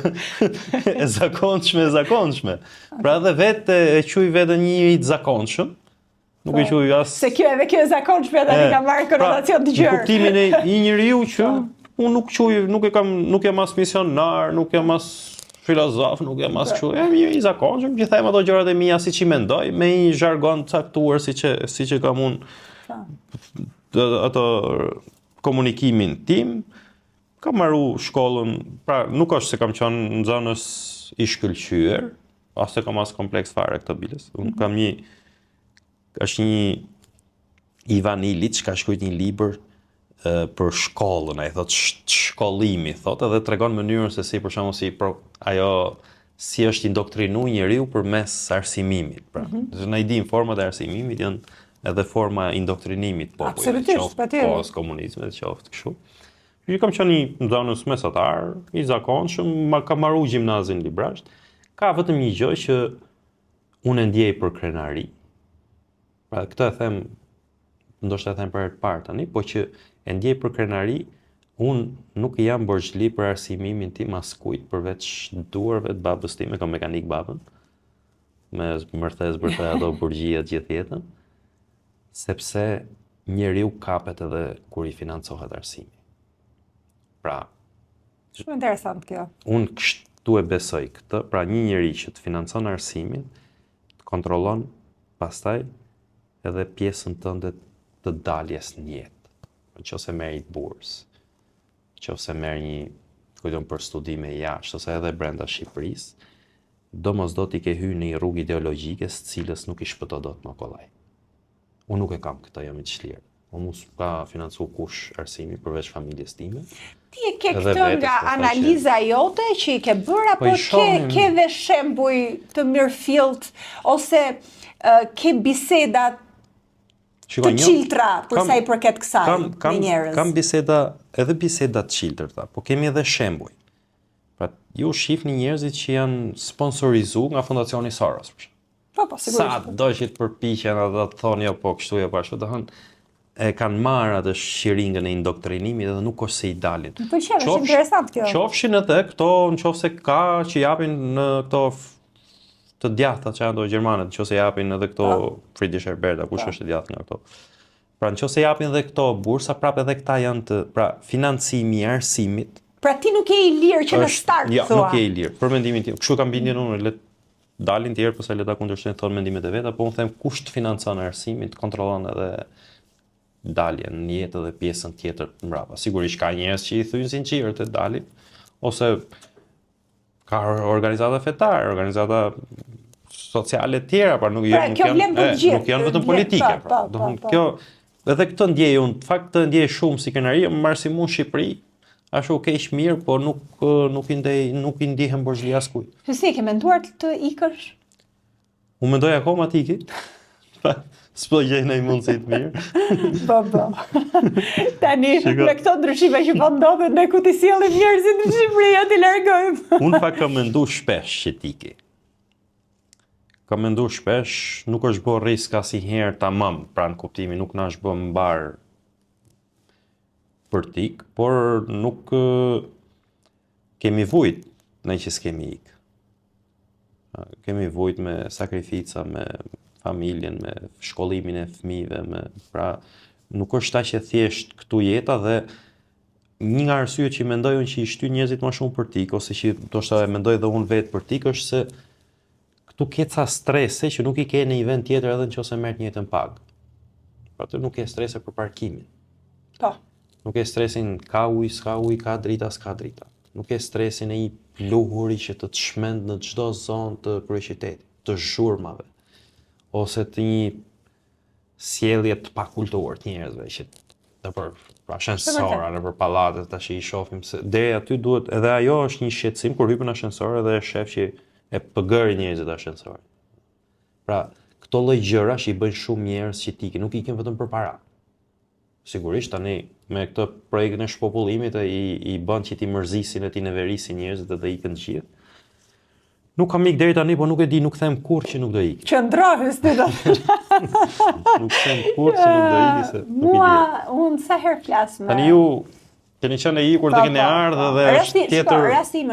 E zakonshme. Pra edhe vetë e quaj veten një i zakonshëm. Nuk e quaj as se kjo e zakonshme tani ka marrë konotacion të gjerë. Në kuptimin e një njeriu që unë nuk jam as misionar, nuk jam as filozof, nuk jam as kështu. Jam i zakonshëm, që them ato gjërat e mia siç i mendoj, me një zhargon caktuar siç e kam unë ato komunikimin tim. Kam marru shkollën, pra nuk është se kam qenë në zonës i shkëlqyer, as se kam as kompleks fare këtë bilës. Unë kam është një Ivan Ilić ka shkruajtur një libër për shkollën, ai thotë shkollimi, thotë edhe tregon mënyrën se si për shembull si është indoktrinu njeriu përmes arsimimit. Pra, na i dim format e arsimimit janë edhe forma indoktrinimit popullit. Absolutisht, patjetër. Pas komunizmit, qoftë kështu. Ju kam qenë në zonës mesatar, i zakonshëm, kam marru gjimnazin Librasht. Ka vetëm një gjë që unë ndjej për krenari. Pra këtë e them, ndoshta e them për herë të parë tani, po që e ndjej për krenari, unë nuk jam borxhli për arsimimin tim askujt përveç duarve të babës time, kam mekanik babën, me mërthes bërte ato burgjia gjithë jetën, sepse njeriu kapet edhe kur i financohet arsimi. Pra, shumë interesant kjo. Unë kështu e besoj këtë, pra një njeri që të financon arsimin, të kontrollon pastaj edhe pjesën tënde të daljes në jetë. Nëse merr një bursë, nëse merr një për studime jashtë ose edhe brenda Shqipërisë, domosdo ti ke hyrë në një rrugë ideologjike së cilës nuk i shpëto dot më kollaj. Unë nuk e kam këtë, jam i çlirë. Unë ka financu kush arsimi përveç familjes time. Ti e ke këtë nga analiza jote që i ke bërë, apo ke dhe shembuj të mirëfillt ose ke biseda të qiltra për sa i përket kësaj me njerëz? Kam biseda të qiltra, po kemi edhe shembuj. Pra, ju shihni njerëzit që janë sponsorizuar nga Fondacioni Soros. Po, sigurisht. Sa do që të përpiqen edhe të thonë jo po kështu jo po ashtu, do thonë e kanë marrë atë shiringën e indoktrinimit dhe nuk është se i dalin. Më pëlqen, është interesant kjo. Qofshin edhe këto, nëse ka që japin në këto të djathta që janë do gjermanët, nëse japin edhe këto Friedrich Herberta, kush është i djathtë nga këto. Pra nëse japin edhe këto bursa, prapë edhe këta janë financimi i arsimit. Pra ti nuk je i lirë që në start thua. Jo, nuk je i lirë. Për mendimin tim, kështu kam bindjen unë, le dalin tjerë pse le ta kundërshtojnë thonë mendimet e veta, po unë them kush të financon arsimin, të kontrollon edhe daljen në jetë dhe pjesën tjetër mbrapa. Sigurisht ka njerëz që i thujnë sinqert të dalin, ose ka organizata fetare, organizata sociale të tjera, pra nuk janë vetëm politike. Kjo edhe këtë ndjej unë, në fakt të ndjej shumë si krenari, më arsimu në Shqipëri, ashtu keq mirë, po nuk i ndihem borxhli askujt. Si ke menduar të ikësh? Unë mendoj akoma të iki. S'po gjej ndonjë mundësi të mirë. Po. Tani me këto ndryshime që po ndodhen ne ku ti sjellim njerëzit në Shqipëri, ja ti largojmë. Unë pak kam menduar shpesh që të iki. Kam menduar shpesh, nuk është bërë risk asnjëherë tamam, pra në kuptimin nuk na është bërë mbar për tik, por nuk kemi vujt në që s'kemi ik. Kemi vujt me sakrifica, me familjen, me shkollimin e fëmijëve, pra nuk është aq e thjesht këtu jeta dhe një nga arsyet që mendoj unë që i shtyn njerëzit më shumë për tik, ose që ndoshta e mendoj edhe unë vetë për tik, është se këtu ke ca strese që nuk i ke në një vend tjetër edhe nëse merr një jetën pagë. Pra aty nuk ke strese për parkimin. Po. Nuk ke stresin ka ujë, s'ka ujë, ka drita, s'ka drita. Nuk ke stresin e një pluhuri që të shmend në çdo zonë të kryeqytetit, të zhurmave, ose të një sjellje të pakultuar të njerëzve që nëpër ashensora, nëpër pallate tash i shohim se deri aty duhet edhe ajo është një shqetësim kur hypën në ashensor edhe e shef që e pëgëri njerëzit ashensorit. Pra, këto lloj gjëra që i bëjnë shumë njerëz që tikin, nuk ikin vetëm për para. Sigurisht tani me këtë projektin e shpopullimit i bën që ti mërzisin e ti neverisin njerëzit dhe ikën të gjithë. Nuk kam ikë deri tani, po nuk e di, nuk them kurrë që nuk do ikë. Qëndrohës ti do të Nuk them kurrë që nuk do ikë se nuk i di. Mua, unë sa herë flas me... Tani ju keni qenë e ikur dhe keni ardhë dhe është tjetër... Rastim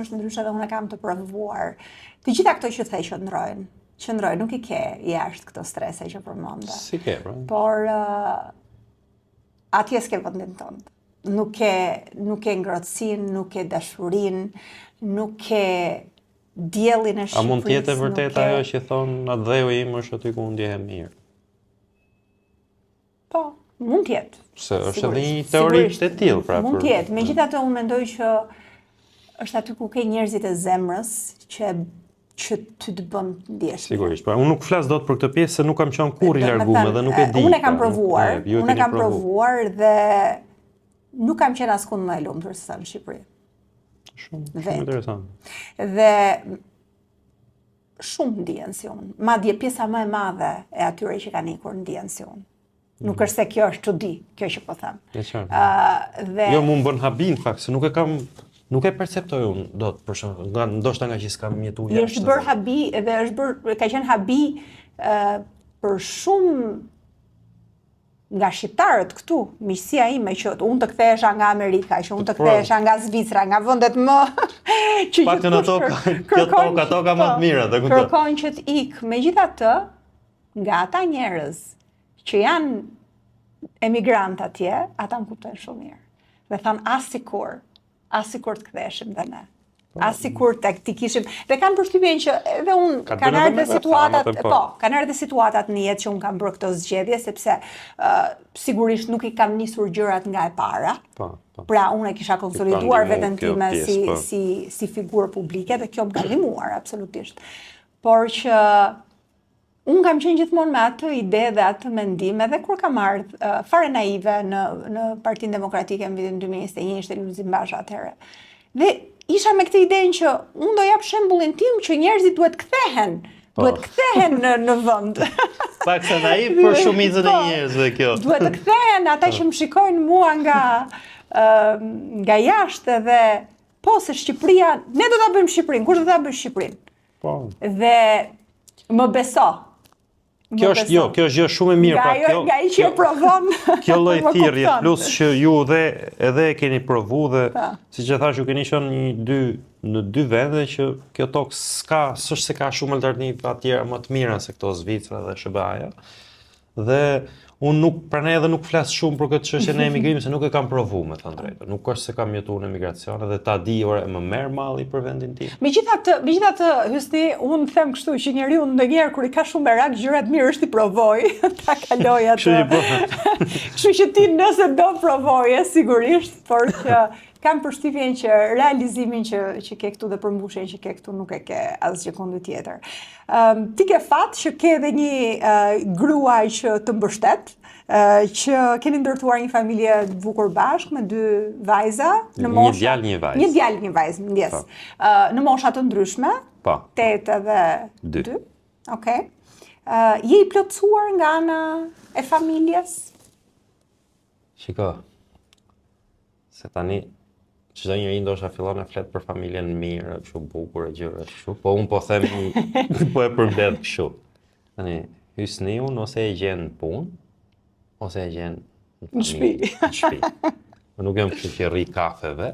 është ndryshe dhe unë kam të provuar. Të gjitha këto që the qëndrojnë, nuk i ke jashtë këto strese që përmenda. Si ke, pra? Por atje s'ke vendin tënd. Nuk ke ngrohtësinë, nuk ke dashurinë, nuk ke diellin e Shqipërisë. A mund të jetë vërtet ajo që thon atë dheu im është aty ku ndjehem mirë? Po, mund të jetë. Se është edhe një teori e tillë, pra. Mund të jetë. Megjithatë unë mendoj që është aty ku ke njerëzit e zemrës që ty të bën të ndjesh. Sigurisht, pra unë nuk flas dot për këtë pjesë se nuk kam qenë kurrë i larguar dhe nuk e di. Unë e kam provuar dhe nuk kam qenë askund më e lumtur se sa në Shqipëri. Shumë interesant. Dhe shumë ndihen si unë. Madje pjesa më e madhe e atyre që kanë ikur ndihen si unë. Nuk është se kjo është çudi, kjo që po them. Jo, mu më bën habi në fakt, se nuk e perceptoj unë dot për shembull, ndoshta nga që s'kam jetuar jashtë. Është bërë habi dhe ka qenë habi për shumë nga shqiptarët këtu, miqësia ime që unë të kthehesha nga Amerika, që unë të kthehesha nga Zvicra, nga vendet më që paktën toka më të mira, e kuptoj. Kërkojnë që të ikë. Megjithatë, nga ata njerëz që janë emigrantë atje, ata më kuptojnë shumë mirë. Dhe thanë as sikur të ktheheshim dhe ne. As sikur t'i kishim. Dhe kanë përshtypjen që edhe unë kanë ardhur situatat në jetë që unë kam bërë këto zgjedhje, sepse sigurisht nuk i kam nisur gjërat nga e para. Pra unë e kisha konsoliduar veten time si figurë publike dhe kjo më ka ndihmuar absolutisht. Por që unë kam qenë gjithmonë me atë ide dhe atë mendim, edhe kur kam ardhur fare naive në Partinë Demokratike në vitin 2021, ishte Lulzim Basha atëherë. Dhe isha me këtë idenë që unë do jap shembullin tim që njerëzit duhet kthehen në vend. Pak se naiv për shumicën e njerëzve kjo. Duhet të kthehen ata që më shikojnë mua nga jashtë dhe po se Shqipëria, ne do ta bëjmë Shqipërinë, kush do ta bëjë Shqipërinë? Po. Dhe më beso. Kjo është gjë shumë e mirë, pra kjo. Nga ai që provon. Kjo lloj thirrje plus që ju edhe e keni provu dhe siç e thash ju keni qenë në dy vende që kjo tokë s'është se ka shumë alternativë atjera më të mira se këto Zvicra dhe SBA-ja. Dhe unë nuk flas shumë për këtë çështje në emigrim se nuk e kam provuar me thënë drejtën. Nuk është se kam jetuar në emigracion dhe ta di ore më merr malli për vendin tim. Megjithatë, Hysni, unë them kështu që njeriu ndonjëherë kur i ka shumë merak gjërat mirë është i provoj, ta kaloj atë. Kështu që ti nëse do provoje sigurisht, por që kam përshtypjen që realizimin që ke këtu dhe përmbushjen që ke këtu nuk e ke asgjë kundër tjetër. Ti ke fat që ke edhe një gruaj që të mbështet, që keni ndërtuar një familje të bukur bashkë me 2 vajza në moshë. Një djalë, një vajzë, ndjes. Në mosha të ndryshme, 8 edhe 2. Okej. Je i plotësuar nga ana e familjes? Shiko, se tani çdo njeri ndoshta fillon e flet për familjen mirë, kështu bukur e gjëra kështu, po un po them po e përmbledh kështu. Tani Hysniun ose e gjen punë, ose e gjen në shtëpi. Unë nuk jam kështu që rri kafeve.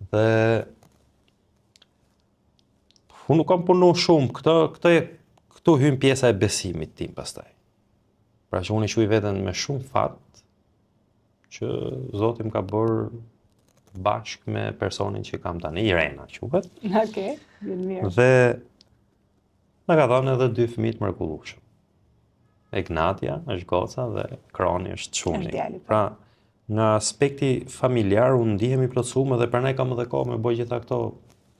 Dhe unë nuk kam punuar shumë. Këtë këtu hyn pjesa e besimit tim pastaj. Pra që unë i shuj veten me shumë fat që Zoti më ka bërë bashkë me personin që kam tani, Irena quhet. Okej, mirë. Dhe na ka dhënë edhe 2 fëmijë të mrekullueshëm. Ignatia është goca dhe Kroni është çuni. Pra, në aspekti familjar unë ndihem i plotësuar dhe prandaj kam edhe kohë me bëj gjitha këto,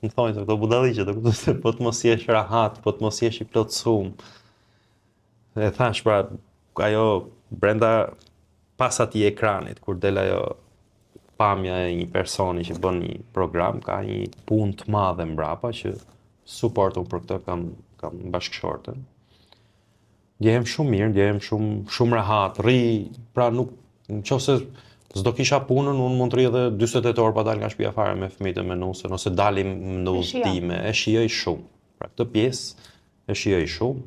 më thonë këto budalliqe, të kuptoj se po të mos jesh rahat, po të mos jesh i plotësuar. Dhe thash pra, ajo brenda pas atij ekranit kur del ajo pamja e një personi që bën një program, ka një punë të madhe mbrapa që suportun për këtë kam bashkëshortën. Ndjehem shumë mirë, ndjehem shumë rahat, pra nuk, nëse s'do kisha punën, unë mund të rri edhe 48 orë pa dalë nga shtëpia fare me fëmijët e menusën, ose dalim në udhëtime, e shijoj shumë. Pra këtë pjesë e shijoj shumë,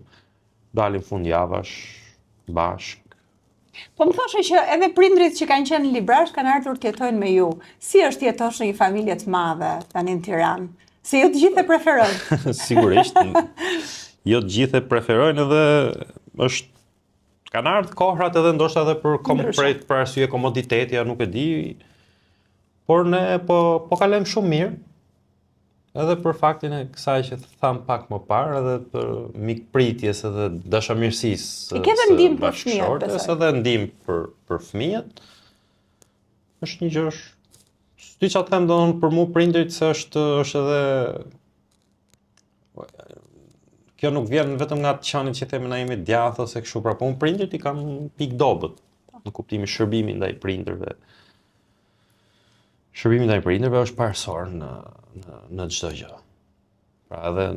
dalim fundjavash, bashk. Po më thoshe që edhe prindrit që kanë qenë librash kanë ardhur të jetojnë me ju. Si është jetosh në një familje të madhe tani në Tiranë? Se ju të gjithë e preferojnë? Sigurisht, jo të gjithë e preferojnë edhe është kanë ardhur kohrat edhe ndoshta edhe për arsye komoditeti, ja nuk e di, por ne po kalojmë shumë mirë. Edhe për faktin e kësaj që tham pak më parë, edhe për mikpritjes edhe dashamirësisë. E ke dhe ndihmë për fëmijët, besoj. Edhe ndihmë për fëmijët. Është një gjë, si çfarë them domthon për mua prindërit se është edhe kjo nuk vjen vetëm nga të qanit që themi na jemi djathtë ose kështu, pra po unë prindërit i kam pikë dobët në kuptimin shërbimi ndaj prindërve. Shërbimi ndaj prindërve është parësor në çdo gjë. Pra edhe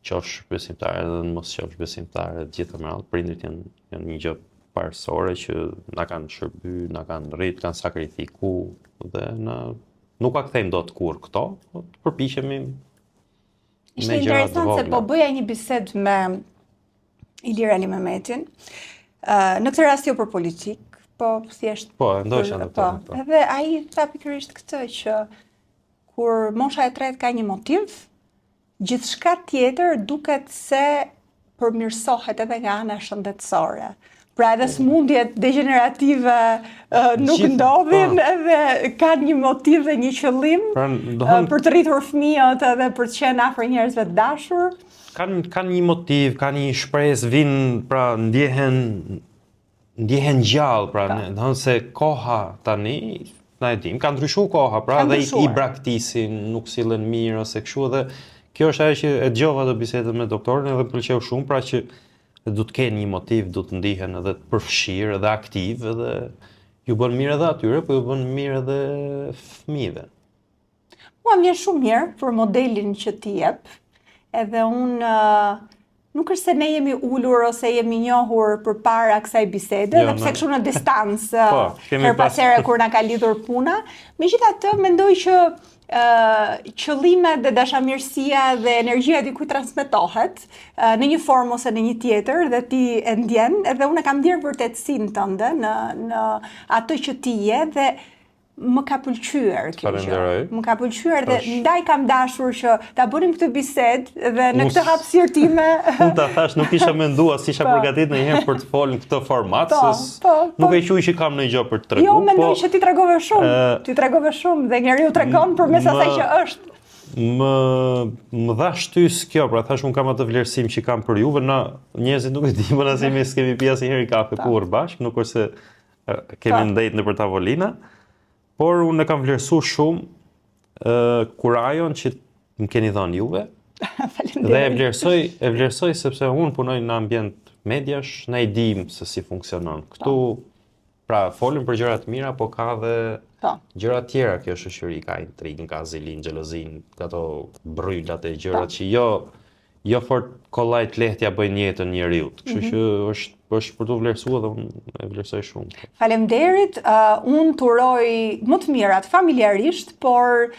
qofsh besimtare edhe mos qofsh besimtare, të gjitha me radhë, prindërit janë një gjë parësore që na kanë shërby, na kanë rrit, kanë sakrifiku dhe nuk ka kthejmë dot kur këto, të përpiqemi. Ishte interesant se po bëja një bisedë me Ilir Ali Mehmetin, në këtë rast jo për politikë, po thjesht. Po, ndoshta në këtë. Edhe ai tha pikërisht këtë që kur mosha e tretë ka një motiv, gjithçka tjetër duket se përmirësohet edhe nga ana shëndetësore. Pra edhe smundjet degenerative nuk ndodhin, edhe kanë një motiv dhe një qëllim për të rritur fëmijët edhe për të qenë afër njerëzve të dashur. Kanë një motiv, kanë një shpresë, vinë, pra ndjehen gjallë, pra domethënë se koha tani, na e dim, ka ndryshuar koha, pra dhe i braktisin, nuk sillen mirë ose kështu, dhe kjo është ajo që e dëgjova të bisedën me doktorin edhe pëlqeu shumë, pra që du të kenë një motiv, du të ndihen edhe të përfshirë edhe aktiv, edhe ju bën mirë edhe atyre, po ju bën mirë edhe fëmijëve. Mua më vjen shumë mirë për modelin që ti jep, edhe unë nuk është se ne jemi ulur ose jemi njohur përpara kësaj bisede, dhe pse kështu në distancë, her pas here kur na ka lidhur puna. Megjithatë, mendoj që qëllimet dhe dashamirësia dhe energjia dikujt transmetohet në një formë ose në një tjetër dhe ti e ndjen, edhe unë kam ndier vërtetësinë tënde në atë që ti je dhe më ka pëlqyer kjo gjë. Më ka pëlqyer dhe ndaj kam dashur që ta bënim këtë bisedë dhe në këtë hapësirë time. Unë ta thash, nuk isha menduar, si isha përgatitur ndonjëherë për të folur në këtë format, nuk e quaj që kam ndonjë gjë për të treguar. Jo, mendoj që ti tregove shumë. Ti tregove shumë dhe njeriu tregon përmes asaj që është. Më dha shtys kjo, pra thash unë kam atë vlerësim që kam për juve, na njerëzit nuk e dinë, as jemi s'kemi pi asnjëherë kafe kurrë bashkë, nuk është se kemi ndejt nëpër tavolina. Por unë e kam vlerësuar shumë kurajon që më keni dhënë juve. Dhe e vlerësoj sepse unë punoj në ambient mediash, ne i dim se si funksionon. Këtu, pra, folim për gjëra të mira, po ka dhe gjëra tjera kjo shoqëri, ka intrigën, ka zilin, xhelozin, ato bryllat e gjërat që jo fort kollajt lehtja bëjnë jetën njeriut. Kështu që është për të vlerësuar dhe unë e vlerësoj shumë. Faleminderit, unë turoj më të mirat familjarisht, por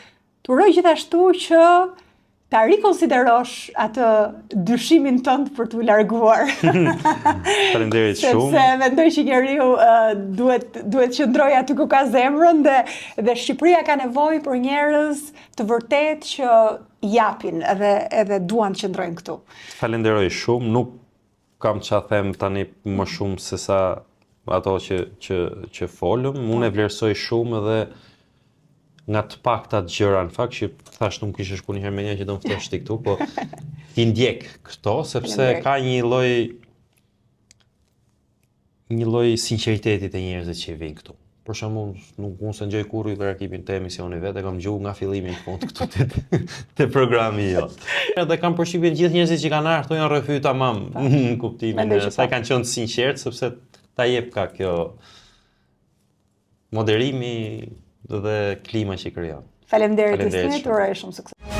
turoj gjithashtu që ta rikonsiderosh atë dyshimin tënd për t'u larguar. Faleminderit shumë. Sepse mendoj që njeriu duhet qëndroj aty ku ka zemrën dhe Shqipëria ka nevojë për njerëz të vërtet që japin edhe duan të qëndrojnë këtu. Falenderoj shumë, nuk kam ça them tani më shumë se sa ato që folëm. Unë e vlerësoj shumë edhe nga të paktat gjëra në fakt që thash nuk kishe shku njëherë me një që do më ftosh ti këtu, po ti ndjek këto sepse ka një lloj sinqeriteti te njerëzit që vijnë këtu. Për shembull, unë se ngjoj kurrë dhe ekipin të emisioni vetë, kam gjuhë nga fillimi në fund këtu te programi jot. Edhe kam përshtypjen gjithë njerëzit që kanë ardhur këtu janë rrëfy tamam në kuptimin e sa kanë qenë të sinqert sepse ta jep ka kjo moderimi dhe klima që krijon. Faleminderit, uroj shumë sukses.